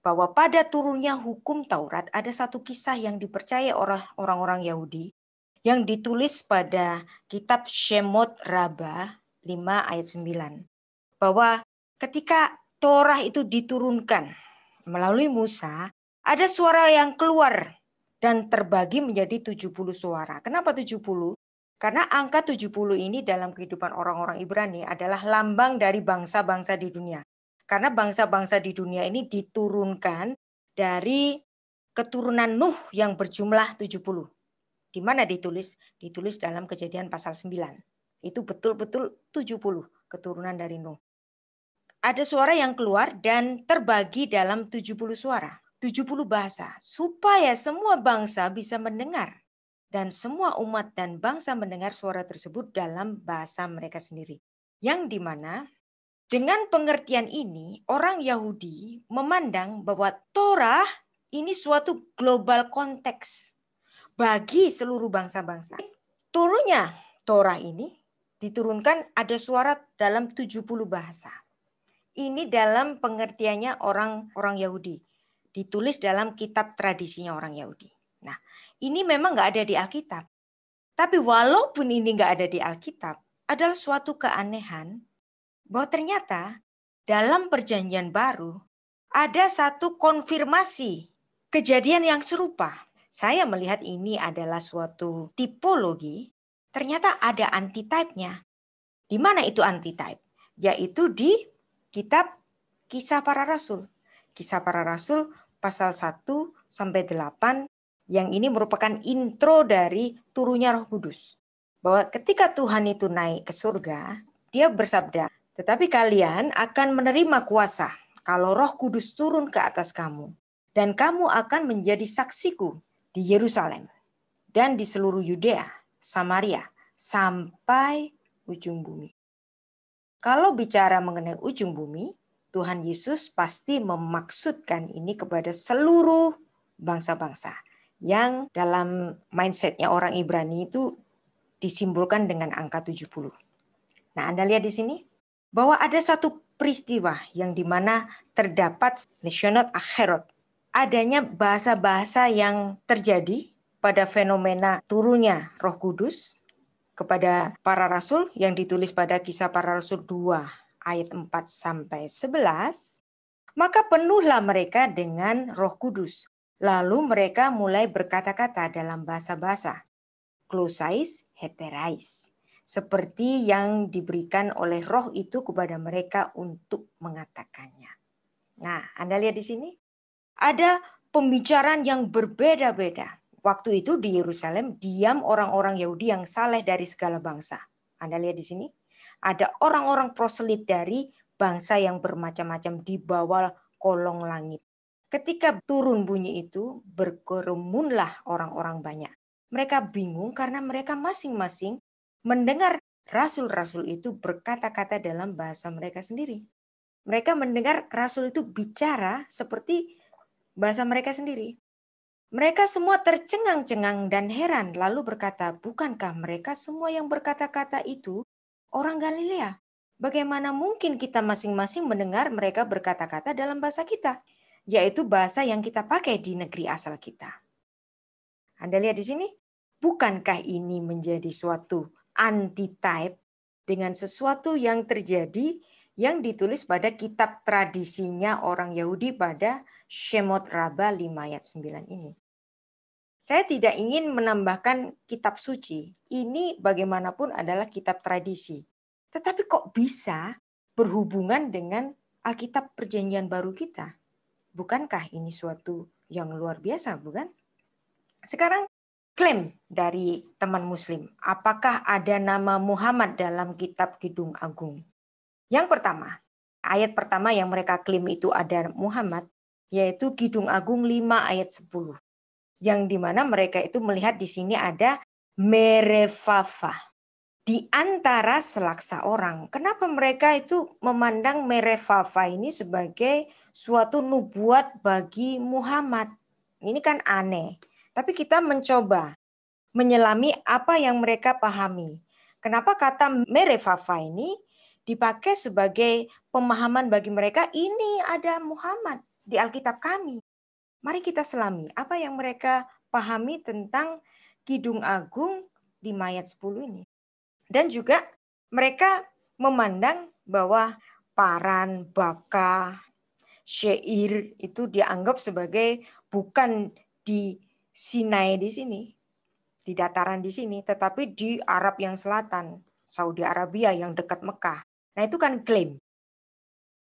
bahwa pada turunnya hukum Taurat ada satu kisah yang dipercaya oleh orang-orang Yahudi yang ditulis pada kitab Shemot Rabbah 5 ayat 9. Bahwa ketika Torah itu diturunkan melalui Musa, ada suara yang keluar dan terbagi menjadi 70 suara. Kenapa 70? Karena angka 70 ini dalam kehidupan orang-orang Ibrani adalah lambang dari bangsa-bangsa di dunia. Karena bangsa-bangsa di dunia ini diturunkan dari keturunan Nuh yang berjumlah 70. Di mana ditulis? Ditulis dalam Kejadian pasal 9. Itu betul-betul 70 keturunan dari Nuh. Ada suara yang keluar dan terbagi dalam 70 suara, 70 bahasa, supaya semua bangsa bisa mendengar. Dan semua umat dan bangsa mendengar suara tersebut dalam bahasa mereka sendiri. Yang dimana dengan pengertian ini, orang Yahudi memandang bahwa Torah ini suatu global konteks bagi seluruh bangsa-bangsa. Turunnya Torah ini diturunkan ada suara dalam 70 bahasa. Ini dalam pengertiannya orang Yahudi. Ditulis dalam kitab tradisinya orang Yahudi. Nah, ini memang nggak ada di Alkitab. Tapi walaupun ini nggak ada di Alkitab, adalah suatu keanehan bahwa ternyata dalam perjanjian baru ada satu konfirmasi kejadian yang serupa. Saya melihat ini adalah suatu tipologi, ternyata ada antitype-nya. Di mana itu antitype? Yaitu di kitab Kisah Para Rasul. Kisah Para Rasul pasal 1 sampai 8 yang ini merupakan intro dari turunnya Roh Kudus. Bahwa ketika Tuhan itu naik ke surga, dia bersabda, "Tetapi kalian akan menerima kuasa kalau Roh Kudus turun ke atas kamu, dan kamu akan menjadi saksiku di Yerusalem dan di seluruh Yudea, Samaria, sampai ujung bumi." Kalau bicara mengenai ujung bumi, Tuhan Yesus pasti memaksudkan ini kepada seluruh bangsa-bangsa yang dalam mindsetnya orang Ibrani itu disimbolkan dengan angka 70. Nah, Anda lihat di sini bahwa ada satu peristiwa yang dimana terdapat Neshonot Acherot. Adanya bahasa-bahasa yang terjadi pada fenomena turunnya Roh Kudus kepada para rasul yang ditulis pada Kisah Para Rasul 2 ayat 4 sampai 11, maka penuhlah mereka dengan Roh Kudus. Lalu mereka mulai berkata-kata dalam bahasa-bahasa, glosais heterais, seperti yang diberikan oleh Roh itu kepada mereka untuk mengatakannya. Nah, Anda lihat di sini ada pembicaraan yang berbeda-beda. Waktu itu di Yerusalem diam orang-orang Yahudi yang saleh dari segala bangsa. Anda lihat di sini ada orang-orang proselit dari bangsa yang bermacam-macam di bawah kolong langit. Ketika turun bunyi itu, berkerumunlah orang-orang banyak. Mereka bingung karena mereka masing-masing mendengar rasul-rasul itu berkata-kata dalam bahasa mereka sendiri. Mereka mendengar rasul itu bicara seperti bahasa mereka sendiri. Mereka semua tercengang-cengang dan heran lalu berkata, "Bukankah mereka semua yang berkata-kata itu orang Galilea? Bagaimana mungkin kita masing-masing mendengar mereka berkata-kata dalam bahasa kita, yaitu bahasa yang kita pakai di negeri asal kita?" Anda lihat di sini, bukankah ini menjadi suatu antitype dengan sesuatu yang terjadi yang ditulis pada kitab tradisinya orang Yahudi pada Shemot Rabbah 5 ayat 9 ini. Saya tidak ingin menambahkan kitab suci. Ini bagaimanapun adalah kitab tradisi. Tetapi kok bisa berhubungan dengan Alkitab Perjanjian Baru kita? Bukankah ini suatu yang luar biasa, bukan? Sekarang klaim dari teman muslim. Apakah ada nama Muhammad dalam kitab Kidung Agung? Yang pertama, ayat pertama yang mereka klaim itu ada Muhammad, yaitu Kidung Agung 5 ayat 10. Yang dimana mereka itu melihat di sini ada Merefafa. Di antara selaksa orang. Kenapa mereka itu memandang Merefafa ini sebagai suatu nubuat bagi Muhammad? Ini kan aneh. Tapi kita mencoba menyelami apa yang mereka pahami. Kenapa kata Merefafa ini dipakai sebagai pemahaman bagi mereka, ini ada Muhammad di Alkitab kami. Mari kita selami apa yang mereka pahami tentang Kidung Agung di ayat 10 ini. Dan juga mereka memandang bahwa paran, baka, syair itu dianggap sebagai bukan di Sinai di sini, di dataran di sini, tetapi di Arab yang selatan, Saudi Arabia yang dekat Mekah. Nah itu kan klaim.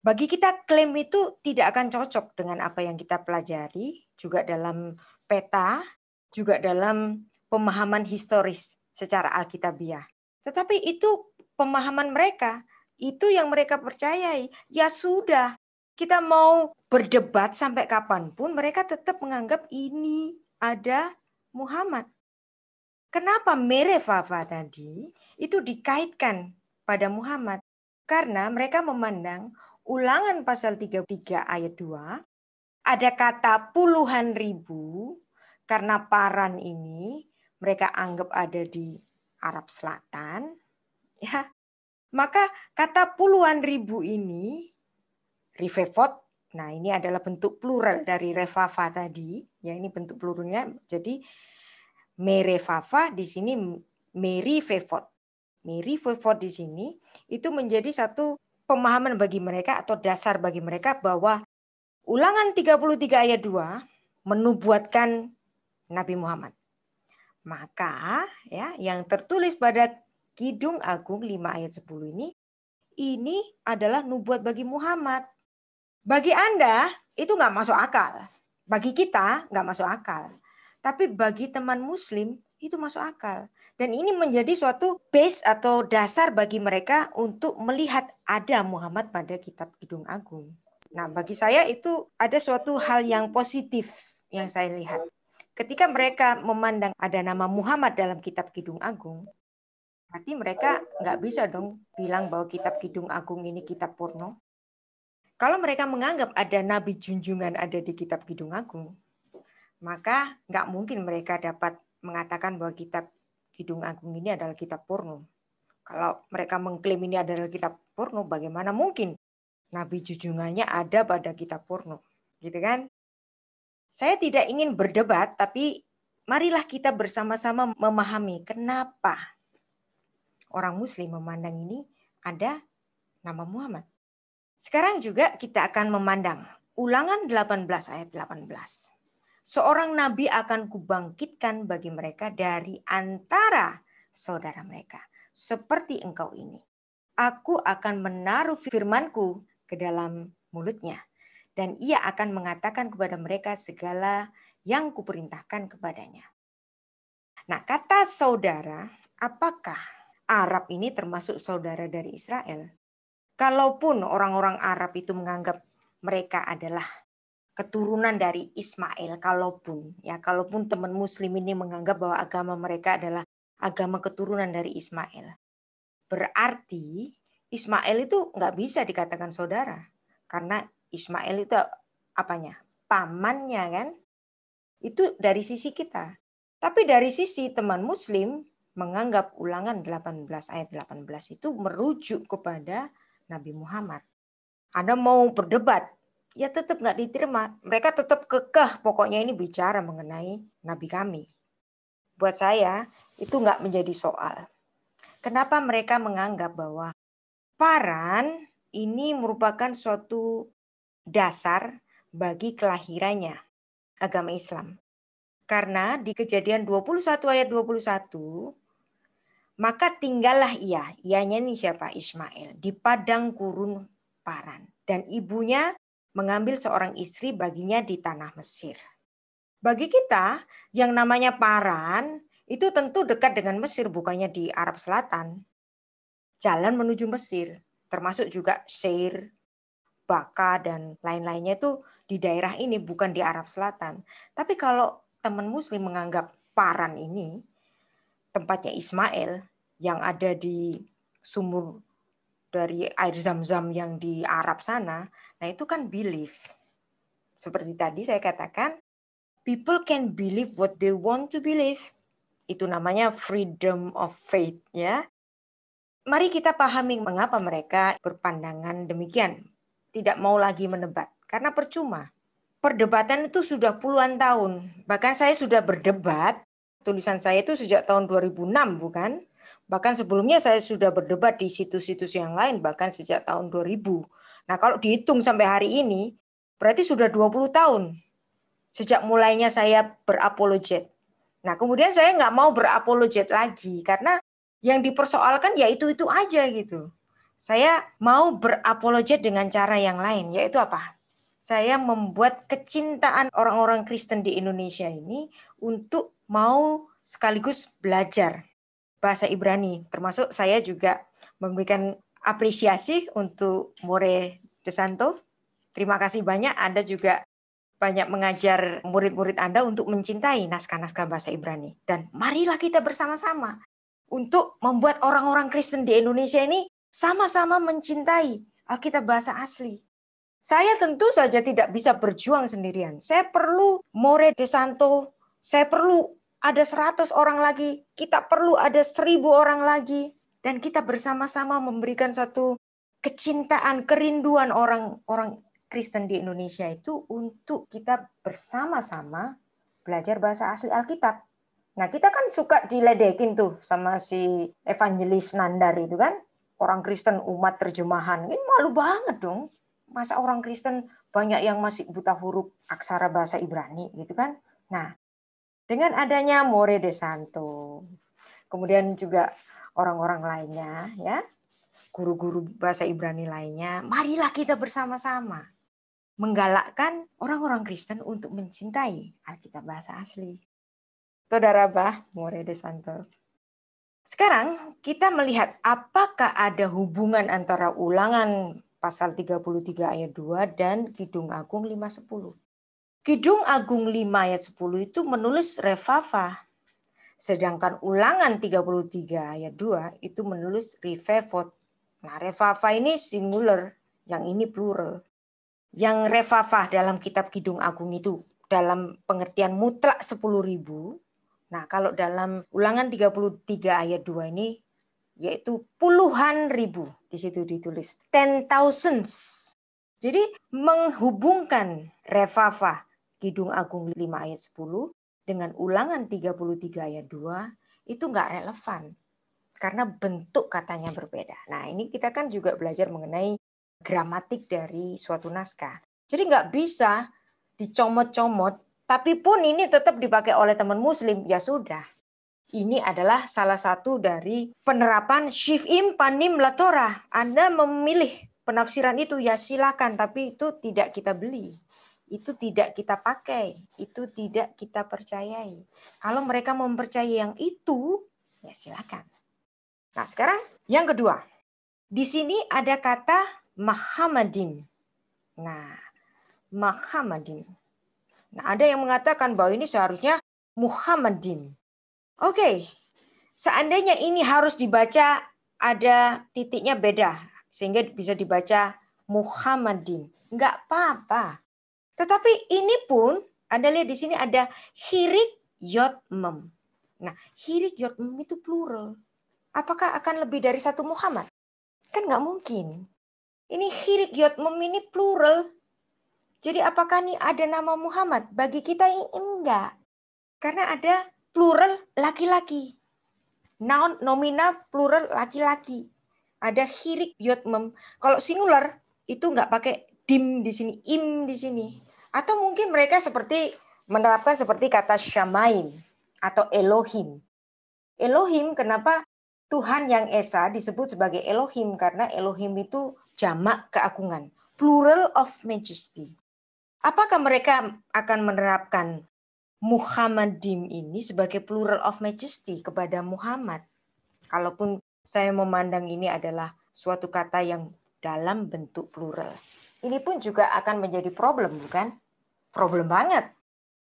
Bagi kita klaim itu tidak akan cocok dengan apa yang kita pelajari, juga dalam peta, juga dalam pemahaman historis secara alkitabiah. Tetapi itu pemahaman mereka, itu yang mereka percayai. Ya sudah, kita mau berdebat sampai kapanpun, mereka tetap menganggap ini ada Muhammad. Kenapa Merefafa tadi itu dikaitkan pada Muhammad? Karena mereka memandang Ulangan pasal 33 ayat 2, ada kata puluhan ribu, karena paran ini mereka anggap ada di Arab Selatan, ya, maka kata puluhan ribu ini, rifefot, nah ini adalah bentuk plural dari refafa tadi, ya ini bentuk pluralnya, jadi merefafa di sini merifefot. Merifefot di sini itu menjadi satu pemahaman bagi mereka atau dasar bagi mereka bahwa Ulangan 33 ayat 2 menubuatkan Nabi Muhammad. Maka ya yang tertulis pada Kidung Agung 5 ayat 10 ini adalah nubuat bagi Muhammad. Bagi Anda itu nggak masuk akal. Bagi kita nggak masuk akal. Tapi bagi teman Muslim itu masuk akal. Dan ini menjadi suatu base atau dasar bagi mereka untuk melihat ada Muhammad pada kitab Kidung Agung. Nah bagi saya itu ada suatu hal yang positif yang saya lihat. Ketika mereka memandang ada nama Muhammad dalam kitab Kidung Agung, berarti mereka nggak bisa dong bilang bahwa kitab Kidung Agung ini kitab porno. Kalau mereka menganggap ada Nabi junjungan ada di kitab Kidung Agung, maka nggak mungkin mereka dapat mengatakan bahwa kitab Kidung Agung ini adalah kitab porno. Kalau mereka mengklaim ini adalah kitab porno, bagaimana mungkin Nabi junjungannya ada pada kitab porno? Gitu kan? Saya tidak ingin berdebat, tapi marilah kita bersama-sama memahami kenapa orang Muslim memandang ini ada nama Muhammad. Sekarang juga kita akan memandang Ulangan 18 ayat 18. Seorang nabi akan kubangkitkan bagi mereka dari antara saudara mereka, seperti engkau ini. Aku akan menaruh firmanku ke dalam mulutnya. Dan ia akan mengatakan kepada mereka segala yang kuperintahkan kepadanya. Nah, kata saudara, apakah Arab ini termasuk saudara dari Israel? Kalaupun orang-orang Arab itu menganggap mereka adalah keturunan dari Ismail, kalaupun teman Muslim ini menganggap bahwa agama mereka adalah agama keturunan dari Ismail, berarti Ismail itu nggak bisa dikatakan saudara, karena Ismail itu apanya? Pamannya kan? Itu dari sisi kita. Tapi dari sisi teman Muslim menganggap Ulangan 18 ayat 18 itu merujuk kepada Nabi Muhammad. Anda mau berdebat, ya tetap nggak diterima. Mereka tetap kekeh, pokoknya ini bicara mengenai Nabi kami. Buat saya itu nggak menjadi soal. Kenapa mereka menganggap bahwa paran ini merupakan suatu dasar bagi kelahirannya agama Islam. Karena di Kejadian 21 ayat 21, maka tinggallah ianya ini siapa? Ismail, di padang gurun Paran. Dan ibunya mengambil seorang istri baginya di tanah Mesir. Bagi kita, yang namanya Paran, itu tentu dekat dengan Mesir, bukannya di Arab Selatan. Jalan menuju Mesir, termasuk juga Seir, Baka dan lain-lainnya itu di daerah ini, bukan di Arab Selatan. Tapi kalau teman Muslim menganggap Paran ini tempatnya Ismail yang ada di sumur dari air Zam-Zam yang di Arab sana, nah itu kan belief. Seperti tadi saya katakan, people can believe what they want to believe. Itu namanya freedom of faith, ya. Mari kita pahami mengapa mereka berpandangan demikian. Tidak mau lagi menebat, karena percuma. Perdebatan itu sudah puluhan tahun. Bahkan saya sudah berdebat, tulisan saya itu sejak tahun 2006, bukan? Bahkan sebelumnya saya sudah berdebat di situs-situs yang lain, bahkan sejak tahun 2000. Nah, kalau dihitung sampai hari ini, berarti sudah 20 tahun. Sejak mulainya saya berapologet. Nah, kemudian saya nggak mau berapologet lagi, karena yang dipersoalkan ya itu-itu aja gitu. Saya mau berapologet dengan cara yang lain, yaitu apa? Saya membuat kecintaan orang-orang Kristen di Indonesia ini untuk mau sekaligus belajar bahasa Ibrani. Termasuk saya juga memberikan apresiasi untuk More Desanto. Terima kasih banyak, Anda juga banyak mengajar murid-murid Anda untuk mencintai naskah-naskah bahasa Ibrani. Dan marilah kita bersama-sama untuk membuat orang-orang Kristen di Indonesia ini sama-sama mencintai Alkitab bahasa asli. Saya tentu saja tidak bisa berjuang sendirian. Saya perlu More Desanto, saya perlu ada 100 orang lagi, kita perlu ada 1000 orang lagi. Dan kita bersama-sama memberikan satu kecintaan, kerinduan orang-orang Kristen di Indonesia itu untuk kita bersama-sama belajar bahasa asli Alkitab. Nah, kita kan suka diledekin tuh sama si evangelis Nandar itu kan. Orang Kristen umat terjemahan. Ini malu banget dong. Masa orang Kristen banyak yang masih buta huruf aksara bahasa Ibrani gitu kan. Nah, dengan adanya More Desanto, kemudian juga orang-orang lainnya ya, guru-guru bahasa Ibrani lainnya, marilah kita bersama-sama menggalakkan orang-orang Kristen untuk mencintai Alkitab bahasa asli. Saudara Bah, More Desanto. Sekarang kita melihat apakah ada hubungan antara Ulangan pasal 33 ayat 2 dan Kidung Agung 5:10. Kidung Agung 5 ayat 10 itu menulis revava. Sedangkan Ulangan 33 ayat 2 itu menulis revevot. Nah, revava ini singular, yang ini plural. Yang revava dalam kitab Kidung Agung itu dalam pengertian mutlak 10.000. Nah, kalau dalam Ulangan 33 ayat 2 ini yaitu puluhan ribu, di situ ditulis 10,000. Jadi menghubungkan revava Kidung Agung 5 ayat 10 dengan Ulangan 33 ayat 2 itu nggak relevan karena bentuk katanya berbeda. Nah, ini kita kan juga belajar mengenai gramatik dari suatu naskah. Jadi nggak bisa dicomot-comot, tapi pun ini tetap dipakai oleh teman Muslim, ya sudah. Ini adalah salah satu dari penerapan Shif'im Panim Latorah. Anda memilih penafsiran itu, ya silakan. Tapi itu tidak kita beli. Itu tidak kita pakai. Itu tidak kita percayai. Kalau mereka mempercayai yang itu, ya silakan. Nah, sekarang yang kedua. Di sini ada kata Muhammadim. Nah, Muhammadim. Nah, ada yang mengatakan bahwa ini seharusnya Muhammadim. Oke, seandainya ini harus dibaca ada titiknya beda, sehingga bisa dibaca Muhammadin. Enggak apa-apa. Tetapi ini pun, Anda lihat di sini ada hirik yot mem. Nah, hirik yot mem itu plural. Apakah akan lebih dari satu Muhammad? Kan nggak mungkin. Ini hirik yot mem ini plural. Jadi apakah ini ada nama Muhammad? Bagi kita ini enggak. Karena ada plural laki-laki. Noun nomina plural laki-laki. Ada hirik yot mem. Kalau singular itu nggak pakai dim di sini, im di sini. Atau mungkin mereka seperti menerapkan seperti kata Shamaim atau Elohim. Elohim, kenapa Tuhan yang Esa disebut sebagai Elohim? Karena Elohim itu jamak keagungan, plural of majesty. Apakah mereka akan menerapkan Muhammadim ini sebagai plural of majesty kepada Muhammad? Kalaupun saya memandang ini adalah suatu kata yang dalam bentuk plural. ini pun juga akan menjadi problem, bukan? Problem banget.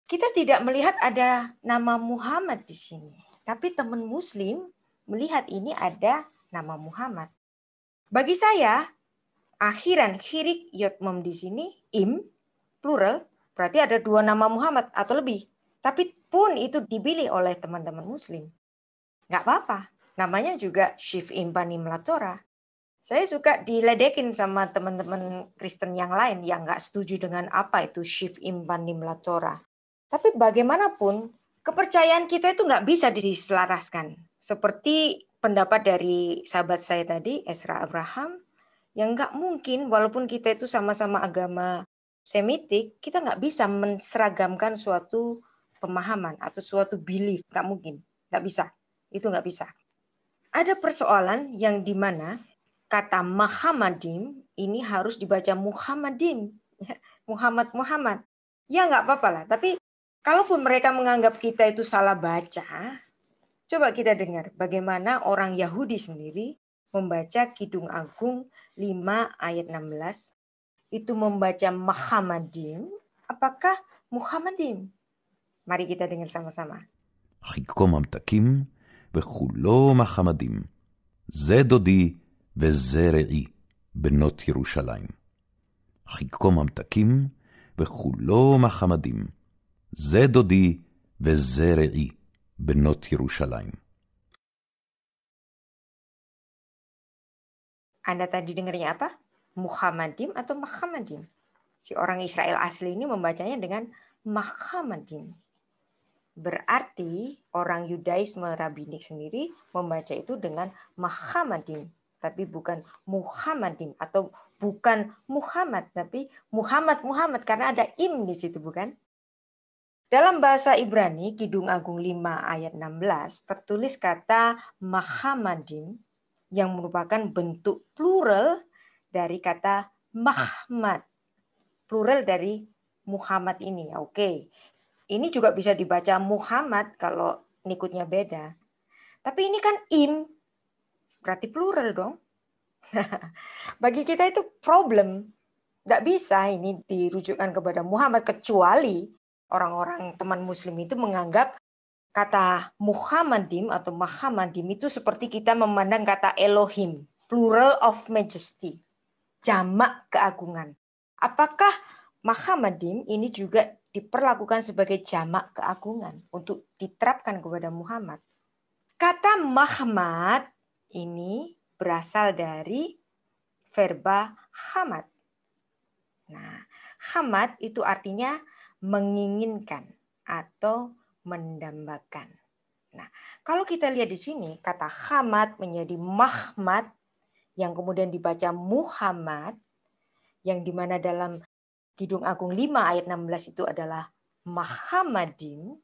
Kita tidak melihat ada nama Muhammad di sini. Tapi teman Muslim melihat ini ada nama Muhammad. Bagi saya, akhiran khirik yotmem di sini, im, plural, berarti ada 2 nama Muhammad atau lebih. Tapi pun itu dipilih oleh teman-teman Muslim. Nggak apa-apa. Namanya juga Shif Impanim Latora. Saya suka diledekin sama teman-teman Kristen yang lain yang nggak setuju dengan apa itu Shif Impanim Latora. Tapi bagaimanapun, kepercayaan kita itu nggak bisa diselaraskan. Seperti pendapat dari sahabat saya tadi, Ezra Abraham, yang nggak mungkin walaupun kita itu sama-sama agama Semitik, kita nggak bisa menseragamkan suatu pemahaman atau suatu belief. Nggak mungkin, nggak bisa. Itu nggak bisa. Ada persoalan yang dimana kata Muhammadim ini harus dibaca Muhammadin. Muhammad. Ya nggak apa-apa lah. Tapi kalaupun mereka menganggap kita itu salah baca, coba kita dengar bagaimana orang Yahudi sendiri membaca Kidung Agung 5 ayat 16. Itu membaca Muhammadim. Apakah Muhammadim? Mari kita dengar sama-sama. חיקו ממתקים וכולו מחמדים. זה דודי וזה רעי, בנות ירושלים. חיקו ממתקים וכולו מחמדים. זה דודי וזה רעי, בנות ירושלים. Anda tadi dengarnya apa? Muhammadim atau Muhammadim? Si orang Israel asli ini membacanya dengan Muhammadim. Berarti orang Yudaisme Rabbinik sendiri membaca itu dengan Muhammadim, tapi bukan Muhammadim, atau bukan Muhammad, tapi Muhammad karena ada im di situ, bukan? Dalam bahasa Ibrani Kidung Agung 5 ayat 16 tertulis kata Muhammadim yang merupakan bentuk plural dari kata Mahmad. Plural dari Muhammad ini. Oke. Ini juga bisa dibaca Muhammad kalau nikutnya beda. Tapi ini kan im. Berarti plural dong. Bagi kita itu problem. Nggak bisa ini dirujukkan kepada Muhammad, kecuali orang-orang teman Muslim itu menganggap kata Muhammadim atau Muhammadim itu seperti kita memandang kata Elohim, plural of majesty, jamak keagungan. Apakah Muhammadim ini juga diperlakukan sebagai jamak keagungan untuk diterapkan kepada Muhammad? Kata Muhammad ini berasal dari verba hamad. Nah, hamad itu artinya menginginkan atau mendambakan. Nah, kalau kita lihat di sini kata hamad menjadi Mahmad yang kemudian dibaca Muhammad, yang dimana dalam Kidung Agung 5 ayat 16 itu adalah Muhammadim,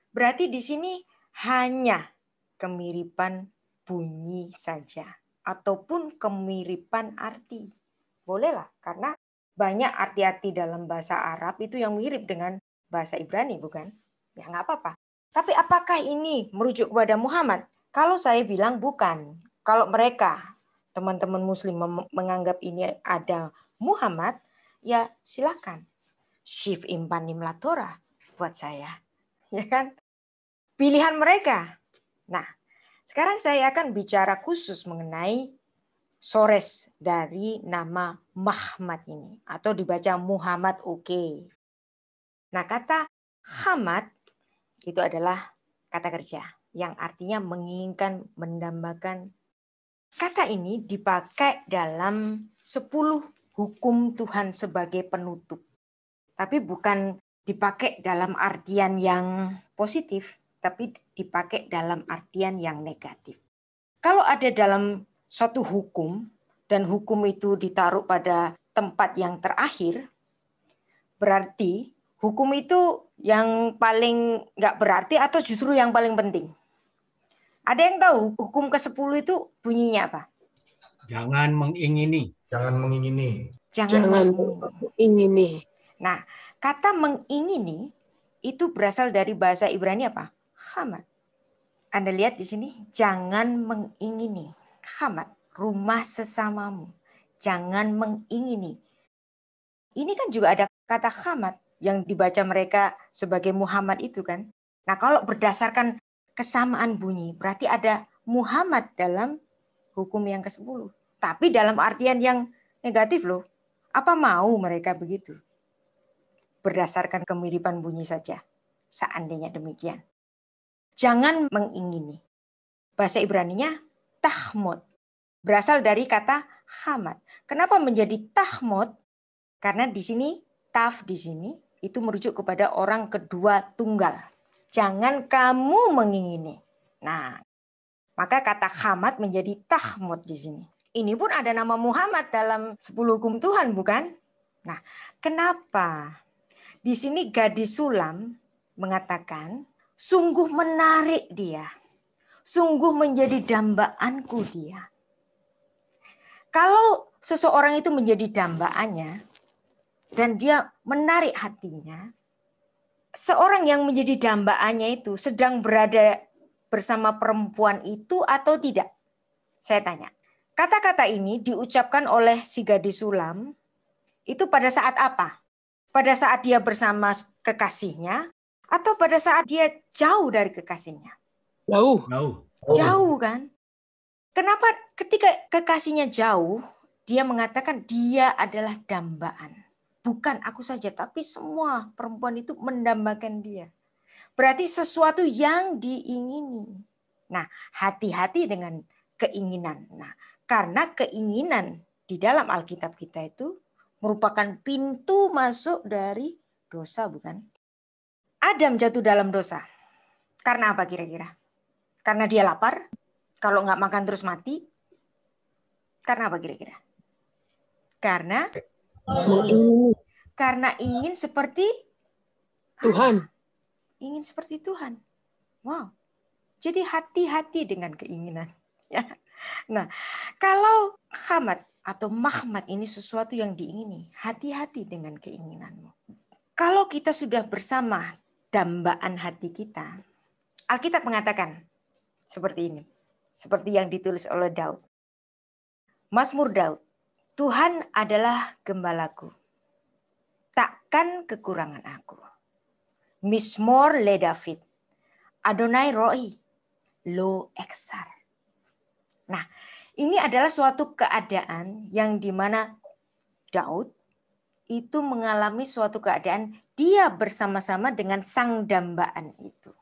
berarti di sini hanya kemiripan bunyi saja ataupun kemiripan arti. Bolehlah, karena banyak arti-arti dalam bahasa Arab itu yang mirip dengan bahasa Ibrani, bukan? Ya nggak apa-apa. Tapi apakah ini merujuk kepada Muhammad? Kalau saya bilang bukan. Kalau mereka, teman-teman Muslim menganggap ini ada Muhammad, ya silakan. Shif Impanim Latora buat saya. Ya kan? Pilihan mereka. Nah, sekarang saya akan bicara khusus mengenai sores dari nama Muhammad ini. Atau dibaca Muhammad, oke. Nah, kata Hamad itu adalah kata kerja yang artinya menginginkan, mendambakan. Kata ini dipakai dalam 10 hukum Tuhan sebagai penutup. Tapi bukan dipakai dalam artian yang positif, tapi dipakai dalam artian yang negatif. Kalau ada dalam suatu hukum, dan hukum itu ditaruh pada tempat yang terakhir, berarti hukum itu yang paling nggak berarti atau justru yang paling penting? Ada yang tahu hukum ke-10 itu bunyinya apa? Jangan mengingini. Jangan mengingini. Jangan mengingini. Nah, kata mengingini itu berasal dari bahasa Ibrani apa? Hamad. Anda lihat di sini, jangan mengingini. Hamad, rumah sesamamu. Jangan mengingini. ini kan juga ada kata Hamad yang dibaca mereka sebagai Muhammad itu kan. Nah kalau berdasarkan kesamaan bunyi, berarti ada Muhammad dalam hukum yang ke-10. Tapi dalam artian yang negatif loh. Apa mau mereka begitu? Berdasarkan kemiripan bunyi saja. Seandainya demikian. Jangan mengingini. Bahasa Ibraninya tahmod. Berasal dari kata hamad. Kenapa menjadi tahmod? Karena di sini, taf di sini, itu merujuk kepada orang kedua tunggal. Jangan kamu mengingini. Nah, maka kata hamad menjadi tahmod di sini. Ini pun ada nama Muhammad dalam 10 hukum Tuhan, bukan? Nah, kenapa? Di sini gadis sulam mengatakan, sungguh menarik dia. Sungguh menjadi dambaanku dia. Kalau seseorang itu menjadi dambaannya, dan dia menarik hatinya, seorang yang menjadi dambaannya itu sedang berada bersama perempuan itu atau tidak? Saya tanya. Kata-kata ini diucapkan oleh si gadis sulam itu pada saat apa? Pada saat dia bersama kekasihnya atau pada saat dia jauh dari kekasihnya? Jauh. Jauh kan? Kenapa ketika kekasihnya jauh, dia mengatakan dia adalah dambaan. Bukan aku saja, tapi semua perempuan itu mendambakan dia. Berarti sesuatu yang diingini. Nah, hati-hati dengan keinginan. Nah, karena keinginan di dalam Alkitab kita itu merupakan pintu masuk dari dosa, bukan? Adam jatuh dalam dosa. Karena apa kira-kira? Karena dia lapar? Kalau nggak makan terus mati? Karena apa kira-kira? Karena ingin seperti Tuhan. Ingin seperti Tuhan. Wow. Jadi hati-hati dengan keinginan. Ya. Nah, kalau hamad atau mahmad ini sesuatu yang diingini, hati-hati dengan keinginanmu. Kalau kita sudah bersama dambaan hati kita, Alkitab mengatakan seperti ini. Seperti yang ditulis oleh Daud. Mazmur Daud. Tuhan adalah gembalaku. Takkan kekurangan aku. Mismor le David. Adonai roi. Lo eksar. Nah, ini adalah suatu keadaan yang dimana Daud itu mengalami suatu keadaan dia bersama-sama dengan sang dambaan itu.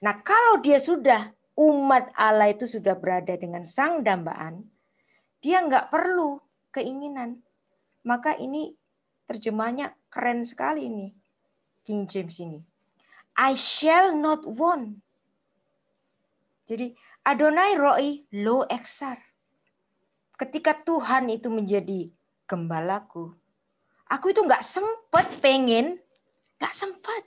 Nah, kalau dia sudah umat Allah itu sudah berada dengan sang dambaan, dia nggak perlu keinginan. Maka ini terjemahnya keren sekali ini. King James ini. I shall not want. Jadi Adonai roi lo eksar. Ketika Tuhan itu menjadi gembalaku, aku itu nggak sempat pengen, nggak sempat.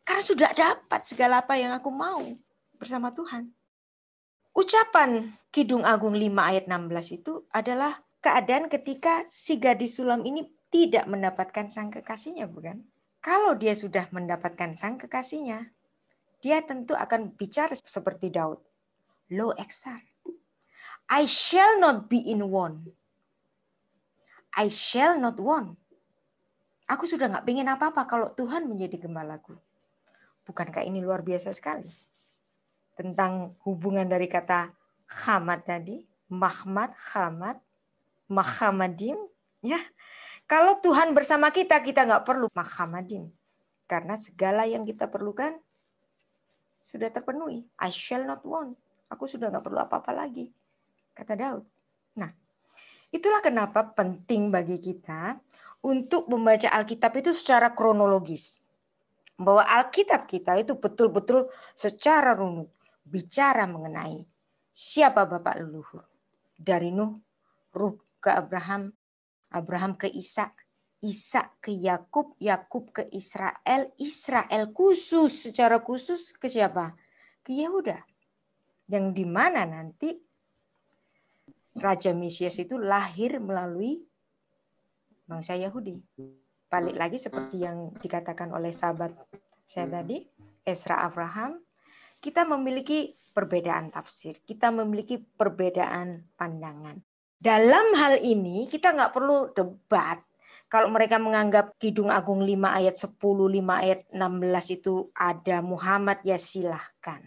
Karena sudah dapat segala apa yang aku mau bersama Tuhan. Ucapan Kidung Agung 5 ayat 16 itu adalah keadaan ketika si gadis sulam ini tidak mendapatkan sang kekasihnya, bukan? Kalau dia sudah mendapatkan sang kekasihnya, dia tentu akan bicara seperti Daud. Lo eksar. I shall not be in want. I shall not want. Aku sudah gak pengen apa-apa kalau Tuhan menjadi gembalaku. Bukankah ini luar biasa sekali? Tentang hubungan dari kata hamad tadi. Mahmad, hamad, mahamadim. Ya. Kalau Tuhan bersama kita, kita gak perlu mahamadim. Karena segala yang kita perlukan sudah terpenuhi. I shall not want. Aku sudah gak perlu apa-apa lagi. Kata Daud. Nah, itulah kenapa penting bagi kita untuk membaca Alkitab itu secara kronologis. Bahwa Alkitab kita itu betul-betul secara runut bicara mengenai siapa bapak leluhur. Dari Nuh ke Abraham, Abraham ke Ishak, Ishak ke Yakub, Yakub ke Israel, Israel khusus secara khusus ke siapa? Ke Yehuda. Yang dimana nanti Raja Mesias itu lahir melalui bangsa Yahudi. Balik lagi seperti yang dikatakan oleh sahabat saya tadi, Ezra Abraham, kita memiliki perbedaan tafsir, kita memiliki perbedaan pandangan. Dalam hal ini kita nggak perlu debat, Kalau mereka menganggap Kidung Agung 5 ayat 10, 5 ayat 16 itu ada Muhammad, ya silahkan.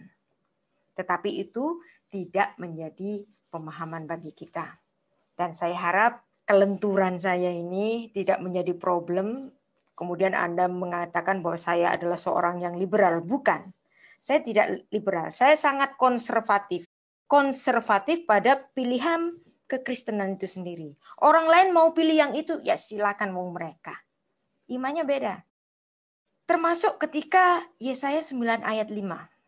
Tetapi itu tidak menjadi pemahaman bagi kita. Dan saya harap kelenturan saya ini tidak menjadi problem. Kemudian Anda mengatakan bahwa saya adalah seorang yang liberal. Bukan. Saya tidak liberal. Saya sangat konservatif. Konservatif pada pilihan kekristenan itu sendiri. Orang lain mau pilih yang itu, ya silakan mau mereka. Imannya beda. Termasuk ketika Yesaya 9 ayat 5.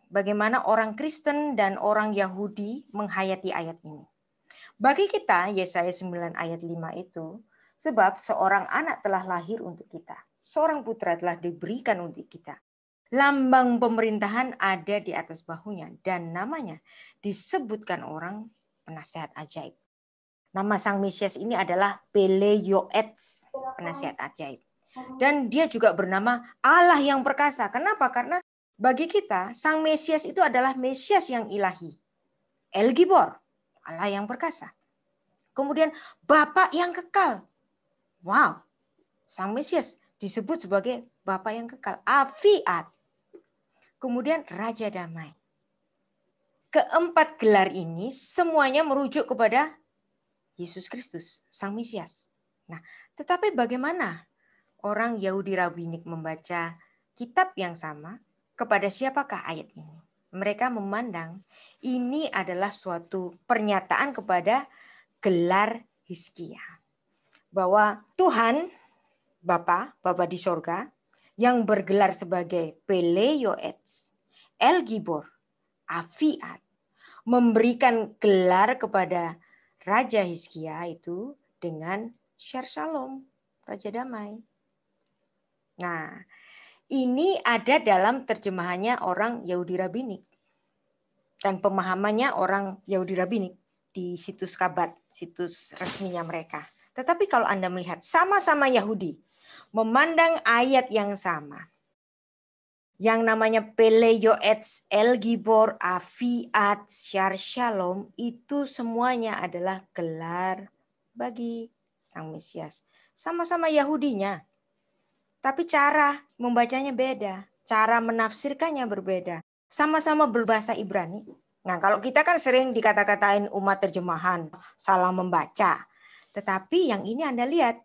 Bagaimana orang Kristen dan orang Yahudi menghayati ayat ini. Bagi kita, Yesaya 9 ayat 5 itu, sebab seorang anak telah lahir untuk kita. Seorang putra telah diberikan untuk kita. Lambang pemerintahan ada di atas bahunya. Dan namanya disebutkan orang penasihat ajaib. Nama Sang Mesias ini adalah Pele Yoetz, penasihat ajaib. Dan dia juga bernama Allah yang perkasa. Kenapa? Karena bagi kita, Sang Mesias itu adalah Mesias yang ilahi. El Gibor, Allah yang perkasa. Kemudian Bapa yang kekal. Wow, Sang Mesias disebut sebagai Bapa yang kekal. Afiat. Kemudian Raja Damai. Keempat gelar ini semuanya merujuk kepada Yesus Kristus, Sang Mesias. Nah, tetapi bagaimana orang Yahudi Rabinik membaca kitab yang sama? Kepada siapakah ayat ini? Mereka memandang ini adalah suatu pernyataan kepada gelar Hizkia. Bahwa Tuhan, Bapa di sorga, yang bergelar sebagai Pele Yoetz, El Gibor, Afiat, memberikan gelar kepada Raja Hizkia itu dengan Syar Shalom, Raja Damai. Nah, ini ada dalam terjemahannya orang Yahudi Rabinik. Dan pemahamannya orang Yahudi Rabinik di situs Kabat, situs resminya mereka. Tetapi kalau Anda melihat sama-sama Yahudi memandang ayat yang sama. Yang namanya Pele Yoetz, El Gibor, Afiat, Syar Shalom, itu semuanya adalah gelar bagi Sang Mesias. Sama-sama Yahudinya. Tapi cara membacanya beda. Cara menafsirkannya berbeda. Sama-sama berbahasa Ibrani. Nah, kalau kita kan sering dikata-katain umat terjemahan, salah membaca. Tetapi yang ini Anda lihat,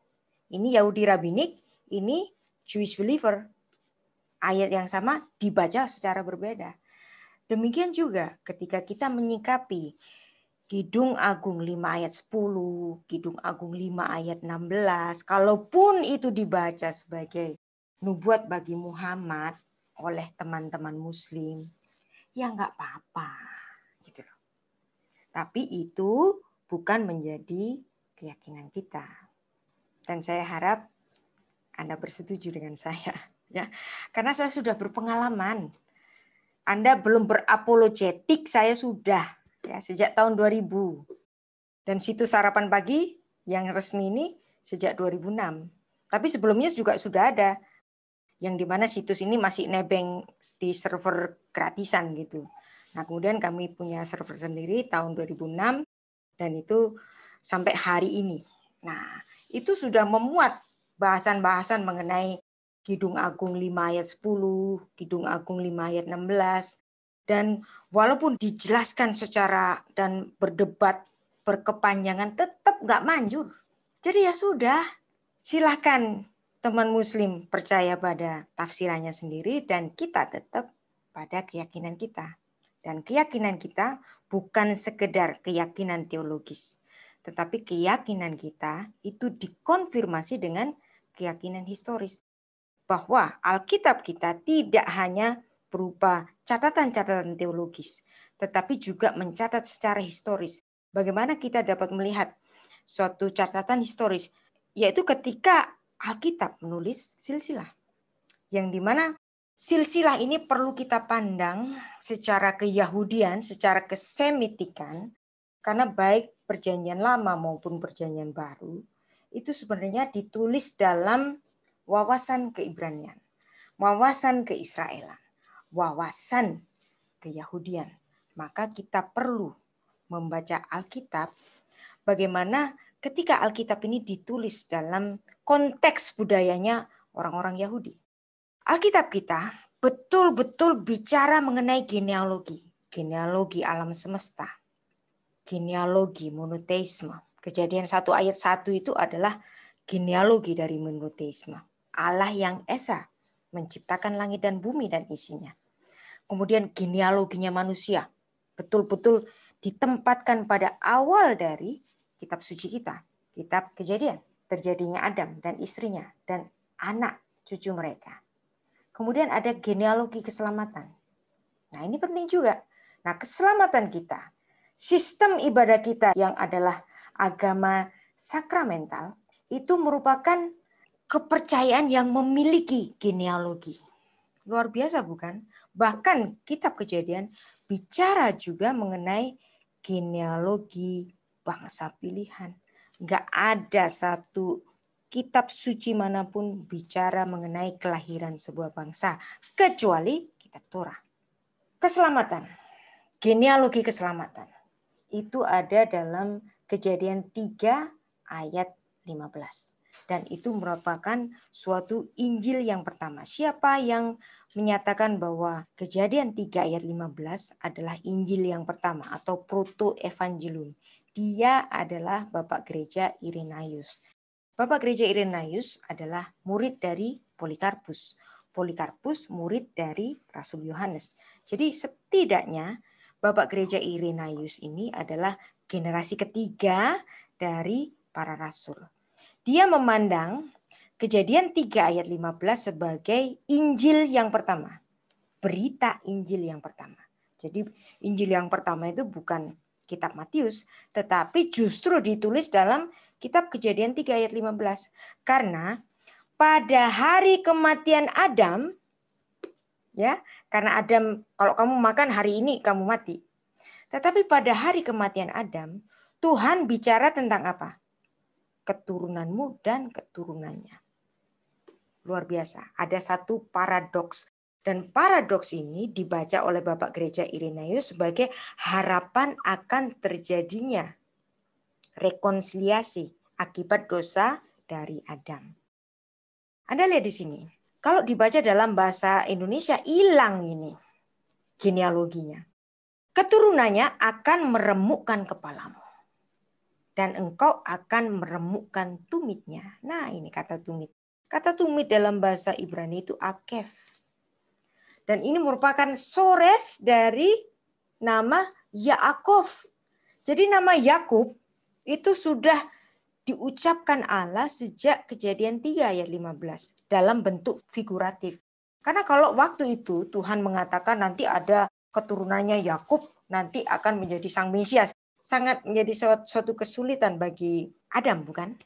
ini Yahudi Rabinik, ini Jewish Believer. Ayat yang sama dibaca secara berbeda. Demikian juga ketika kita menyikapi Kidung Agung 5 ayat 10, Kidung Agung 5 ayat 16, kalaupun itu dibaca sebagai nubuat bagi Muhammad oleh teman-teman Muslim, ya nggak apa-apa, gitu loh. Tapi itu bukan menjadi keyakinan kita. Dan saya harap Anda bersetuju dengan saya. Ya, karena saya sudah berpengalaman. Anda belum berapologetik, saya sudah ya sejak tahun 2000. Dan situs Sarapan Pagi yang resmi ini sejak 2006. Tapi sebelumnya juga sudah ada yang dimana situs ini masih nebeng di server gratisan gitu. Nah, kemudian kami punya server sendiri tahun 2006 dan itu sampai hari ini. Nah, itu sudah memuat bahasan-bahasan mengenai Kidung Agung 5 ayat 10, Kidung Agung 5 ayat 16. Dan walaupun dijelaskan secara dan berdebat berkepanjangan tetap nggak manjur. Jadi ya sudah, silahkan teman Muslim percaya pada tafsirannya sendiri dan kita tetap pada keyakinan kita. Dan keyakinan kita bukan sekedar keyakinan teologis. Tetapi keyakinan kita itu dikonfirmasi dengan keyakinan historis. Bahwa Alkitab kita tidak hanya berupa catatan-catatan teologis, tetapi juga mencatat secara historis. Bagaimana kita dapat melihat suatu catatan historis, yaitu ketika Alkitab menulis silsilah. Yang dimana silsilah ini perlu kita pandang secara keyahudian, secara kesemitikan, karena baik perjanjian lama maupun perjanjian baru, itu sebenarnya ditulis dalam wawasan keibranian, wawasan keisraelan, wawasan keyahudian. Maka kita perlu membaca Alkitab bagaimana ketika Alkitab ini ditulis dalam konteks budayanya orang-orang Yahudi. Alkitab kita betul-betul bicara mengenai genealogi alam semesta, genealogi monoteisme. Kejadian 1 ayat 1 itu adalah genealogi dari monoteisme. Allah yang esa menciptakan langit dan bumi dan isinya. Kemudian genealoginya manusia betul-betul ditempatkan pada awal dari kitab suci kita, kitab Kejadian, terjadinya Adam dan istrinya dan anak cucu mereka. Kemudian ada genealogi keselamatan. Nah, ini penting juga. Nah, keselamatan kita, sistem ibadah kita yang adalah agama sakramental, itu merupakan kepercayaan yang memiliki genealogi. Luar biasa bukan? Bahkan kitab Kejadian bicara juga mengenai genealogi bangsa pilihan. Enggak ada satu kitab suci manapun bicara mengenai kelahiran sebuah bangsa, kecuali kitab Torah. Keselamatan, genealogi keselamatan, itu ada dalam Kejadian 3 ayat 15. Dan itu merupakan suatu Injil yang pertama. Siapa yang menyatakan bahwa Kejadian 3 ayat 15 adalah Injil yang pertama atau proto-evangelium? Dia adalah Bapak Gereja Irenaeus. Bapak Gereja Irenaeus adalah murid dari Polikarpus. Polikarpus murid dari Rasul Yohanes. Jadi setidaknya Bapak Gereja Irenaeus ini adalah generasi ketiga dari para rasul. Dia memandang Kejadian 3 ayat 15 sebagai Injil yang pertama. Berita Injil yang pertama. Jadi Injil yang pertama itu bukan kitab Matius, tetapi justru ditulis dalam kitab Kejadian 3 ayat 15. Karena pada hari kematian Adam, ya, karena Adam, kalau kamu makan hari ini kamu mati. Tetapi pada hari kematian Adam, Tuhan bicara tentang apa? Keturunanmu dan keturunannya. Luar biasa. Ada satu paradoks. Dan paradoks ini dibaca oleh Bapak Gereja Irenaeus sebagai harapan akan terjadinya rekonsiliasi akibat dosa dari Adam. Anda lihat di sini. Kalau dibaca dalam bahasa Indonesia, hilang ini genealoginya. Keturunannya akan meremukkan kepalamu. Dan engkau akan meremukkan tumitnya. Nah, ini kata tumit. Kata tumit dalam bahasa Ibrani itu akef. Dan ini merupakan sores dari nama Yaakov. Jadi nama Yakub itu sudah diucapkan Allah sejak Kejadian 3 ayat 15 dalam bentuk figuratif. Karena kalau waktu itu Tuhan mengatakan nanti ada keturunannya Yakub nanti akan menjadi sang Mesias. Sangat menjadi suatu kesulitan bagi Adam, bukan?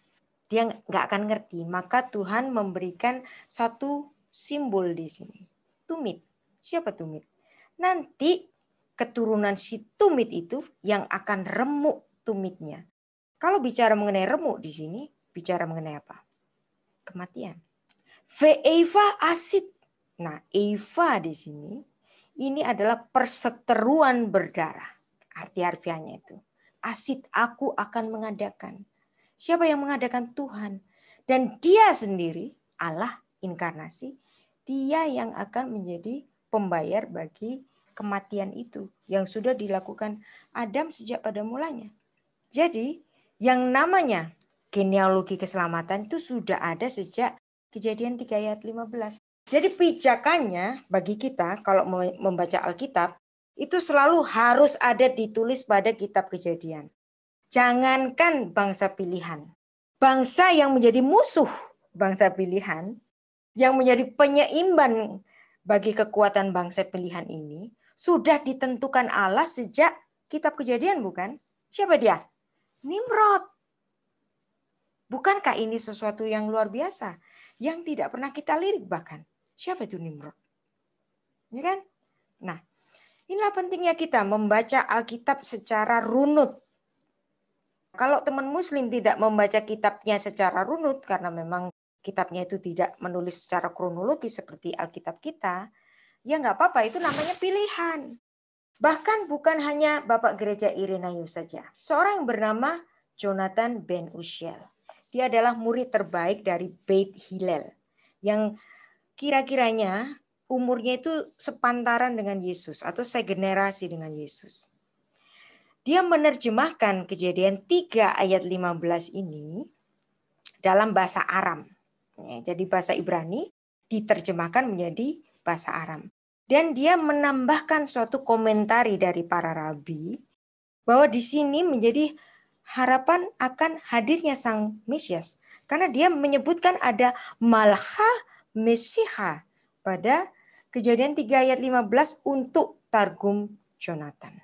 Dia nggak akan ngerti. Maka Tuhan memberikan satu simbol di sini. Tumit. Siapa tumit? Nanti keturunan si tumit itu yang akan remuk tumitnya. Kalau bicara mengenai remuk di sini, bicara mengenai apa? Kematian. Ve'eva asid. Nah, Eva di sini, ini adalah perseteruan berdarah. Arti harfiahnya itu. Asid aku akan mengadakan. Siapa yang mengadakan? Tuhan. Dan dia sendiri, Allah inkarnasi, dia yang akan menjadi pembayar bagi kematian itu. Yang sudah dilakukan Adam sejak pada mulanya. Jadi yang namanya genealogi keselamatan itu sudah ada sejak Kejadian 3 ayat 15. Jadi pijakannya bagi kita kalau membaca Alkitab, itu selalu harus ada ditulis pada kitab Kejadian. Jangankan bangsa pilihan. Bangsa yang menjadi musuh bangsa pilihan, yang menjadi penyeimbang bagi kekuatan bangsa pilihan ini, sudah ditentukan Allah sejak kitab Kejadian, bukan? Siapa dia? Nimrod. Bukankah ini sesuatu yang luar biasa? Yang tidak pernah kita lirik bahkan. Siapa itu Nimrod? Ya kan? Nah, inilah pentingnya kita membaca Alkitab secara runut. Kalau teman muslim tidak membaca kitabnya secara runut, karena memang kitabnya itu tidak menulis secara kronologis seperti Alkitab kita, ya nggak apa-apa, itu namanya pilihan. Bahkan bukan hanya Bapak Gereja Irenaeus saja. Seorang yang bernama Jonathan ben Uziel. Dia adalah murid terbaik dari Beit Hillel yang kira-kiranya umurnya itu sepantaran dengan Yesus atau segenerasi dengan Yesus. Dia menerjemahkan Kejadian 3 ayat 15 ini dalam bahasa Aram. Jadi bahasa Ibrani diterjemahkan menjadi bahasa Aram. Dan dia menambahkan suatu komentari dari para rabi bahwa di sini menjadi harapan akan hadirnya Sang Mesias. Karena dia menyebutkan ada Malcha Mesiha pada Kejadian 3 ayat 15 untuk Targum Jonathan.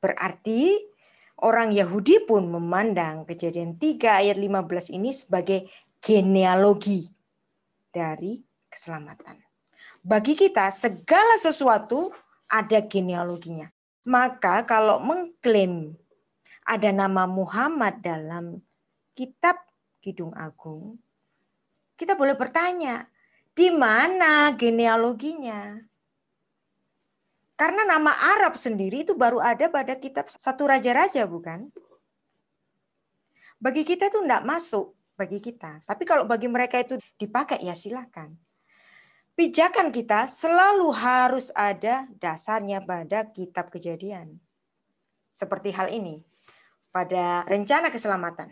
Berarti orang Yahudi pun memandang Kejadian 3 ayat 15 ini sebagai genealogi dari keselamatan. Bagi kita segala sesuatu ada genealoginya. Maka kalau mengklaim ada nama Muhammad dalam kitab Kidung Agung, kita boleh bertanya, di mana genealoginya? Karena nama Arab sendiri itu baru ada pada kitab Satu Raja-Raja, bukan? Bagi kita itu enggak masuk, bagi kita. Tapi kalau bagi mereka itu dipakai, ya silakan. Pijakan kita selalu harus ada dasarnya pada kitab Kejadian. Seperti hal ini, pada rencana keselamatan.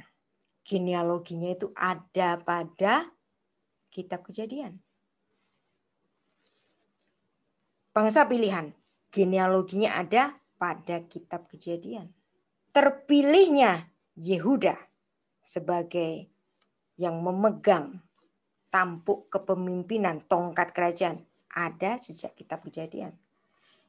Genealoginya itu ada pada kitab Kejadian. Bangsa pilihan. Genealoginya ada pada kitab Kejadian. Terpilihnya Yehuda sebagai yang memegang tampuk kepemimpinan tongkat kerajaan ada sejak kitab Kejadian.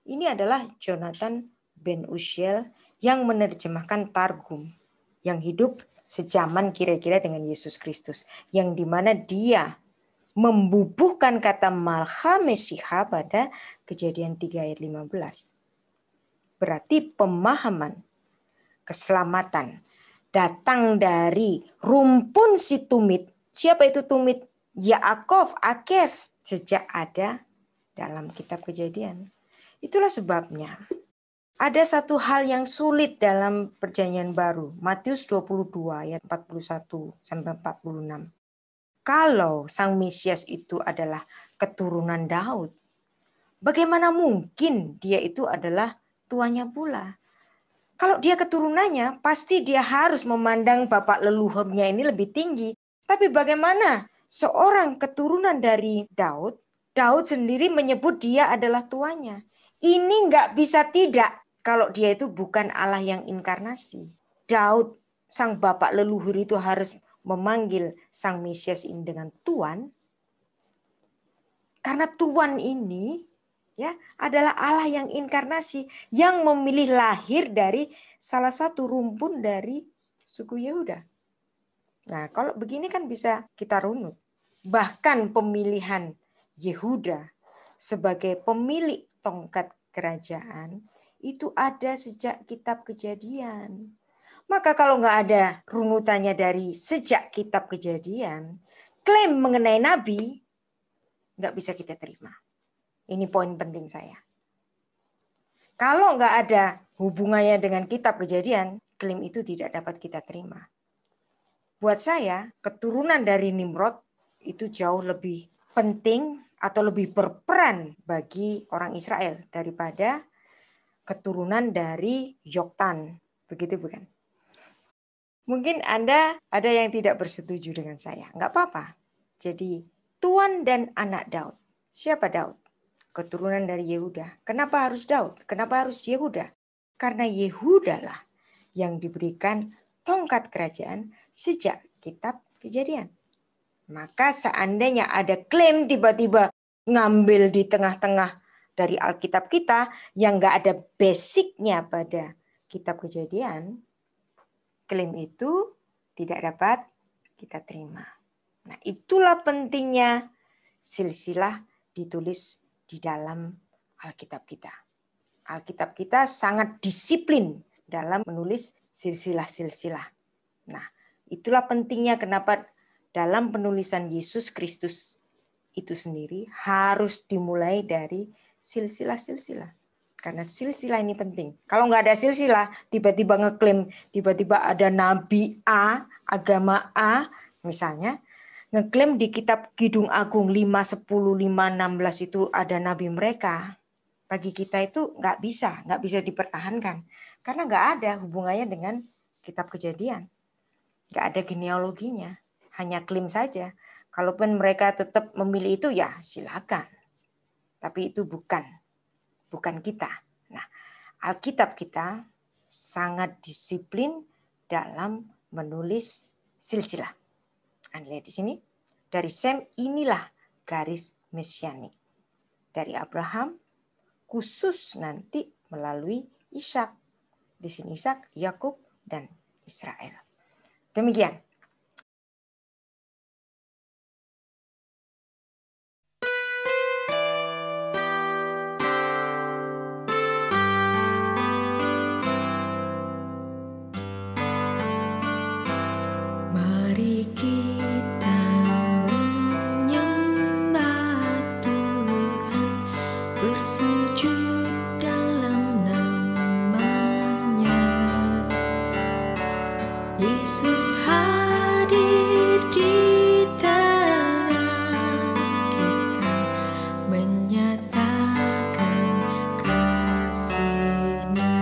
Ini adalah Jonathan ben Uziel yang menerjemahkan Targum yang hidup sejaman kira-kira dengan Yesus Kristus, yang dimana dia membubuhkan kata Malcha Mesiha pada Kejadian 3 ayat 15. Berarti pemahaman keselamatan datang dari rumpun si tumit. Siapa itu tumit? Yaakov, Akef, sejak ada dalam kitab Kejadian. Itulah sebabnya ada satu hal yang sulit dalam Perjanjian Baru. Matius 22 ayat 41 sampai 46. Kalau Sang Mesias itu adalah keturunan Daud, bagaimana mungkin dia itu adalah tuannya pula? Kalau dia keturunannya, pasti dia harus memandang bapak leluhurnya ini lebih tinggi. Tapi bagaimana seorang keturunan dari Daud, Daud sendiri menyebut dia adalah tuannya. Ini nggak bisa tidak kalau dia itu bukan Allah yang inkarnasi. Daud, sang bapak leluhur itu harus memanggil Sang Mesias ini dengan Tuan, karena Tuan ini ya adalah Allah yang inkarnasi, yang memilih lahir dari salah satu rumpun dari suku Yehuda. Nah, kalau begini kan bisa kita runut. Bahkan pemilihan Yehuda sebagai pemilik tongkat kerajaan itu ada sejak kitab Kejadian. Maka kalau nggak ada runutannya dari sejak kitab Kejadian, klaim mengenai Nabi nggak bisa kita terima. Ini poin penting saya. Kalau nggak ada hubungannya dengan kitab Kejadian, klaim itu tidak dapat kita terima. Buat saya, keturunan dari Nimrod itu jauh lebih penting atau lebih berperan bagi orang Israel daripada keturunan dari Yoktan. Begitu bukan? Mungkin Anda ada yang tidak bersetuju dengan saya. Enggak apa-apa. Jadi tuan dan anak Daud. Siapa Daud? Keturunan dari Yehuda. Kenapa harus Daud? Kenapa harus Yehuda? Karena Yehuda lah yang diberikan tongkat kerajaan sejak kitab Kejadian. Maka seandainya ada klaim tiba-tiba ngambil di tengah-tengah dari Alkitab kita yang enggak ada basicnya pada kitab Kejadian, klaim itu tidak dapat kita terima. Nah, itulah pentingnya silsilah ditulis di dalam Alkitab kita. Alkitab kita sangat disiplin dalam menulis silsilah-silsilah. Nah, itulah pentingnya kenapa dalam penulisan Yesus Kristus itu sendiri harus dimulai dari silsilah-silsilah. Karena silsilah ini penting. Kalau nggak ada silsilah, tiba-tiba ngeklaim, tiba-tiba ada nabi A, agama A, misalnya, ngeklaim di kitab Kidung Agung 5, 10, 5, 16 itu ada nabi mereka. Bagi kita itu nggak bisa dipertahankan. Karena nggak ada hubungannya dengan kitab Kejadian. Nggak ada genealoginya. Hanya klaim saja. Kalaupun mereka tetap memilih itu, ya silakan. Tapi itu bukan kita. Nah, Alkitab kita sangat disiplin dalam menulis silsilah. Anda lihat di sini, dari Sem inilah garis mesianik. Dari Abraham, khusus nanti melalui Ishak. Di sini Ishak, Yakub, dan Israel. Demikian. Mari kita menyembah Tuhan, bersujud dalam nama-Nya. Yesus hadir di tengah kita, menyatakan kasih-Nya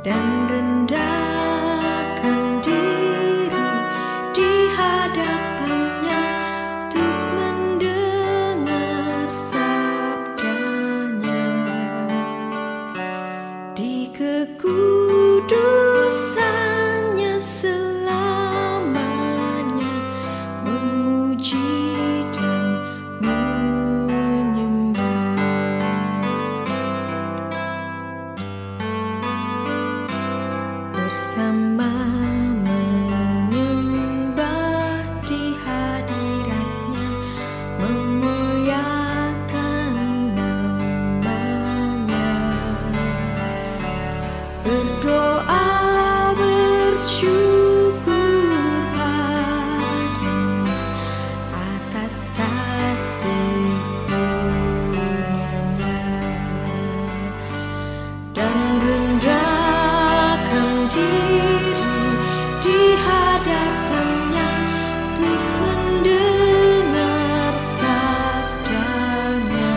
dan rendahkan diri di hadapan-Nya untuk mendengar sabda-Nya. Di kekudusan-Nya selamanya memuji dan menyembah. Bersama menyembah di hadirat-Nya, memuliakan nama-Nya. Berdoa bersyukur padanya atas kasih kurnia-Nya, dan rendahkan diri di hadapan-Nya untuk mendengar sabda-Nya.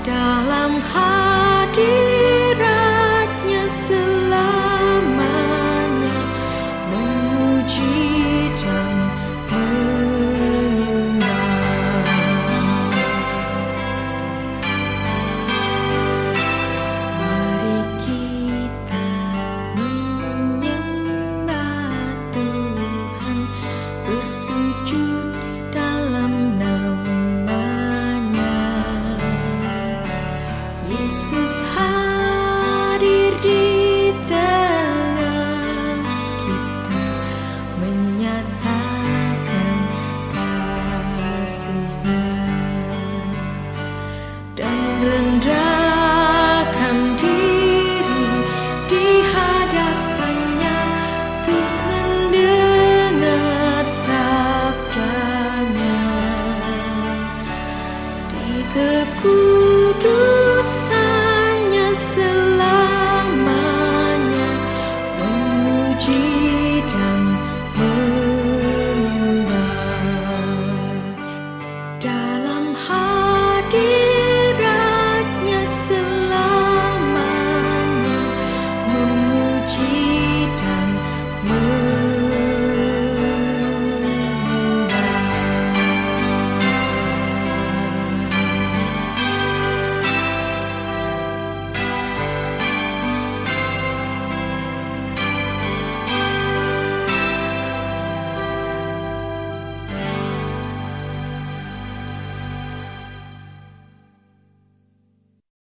Dalam hadirat-Nya selamanya memuji dan menyembah. Mari kita menyembah Tuhan, bersujud dalam nama-Nya. Yesus hadir di tengah kita, menyatakan kasih-Nya dan rendahkan diri di hadapan-Nya untuk mendengar sabda-Nya. Di kekudusan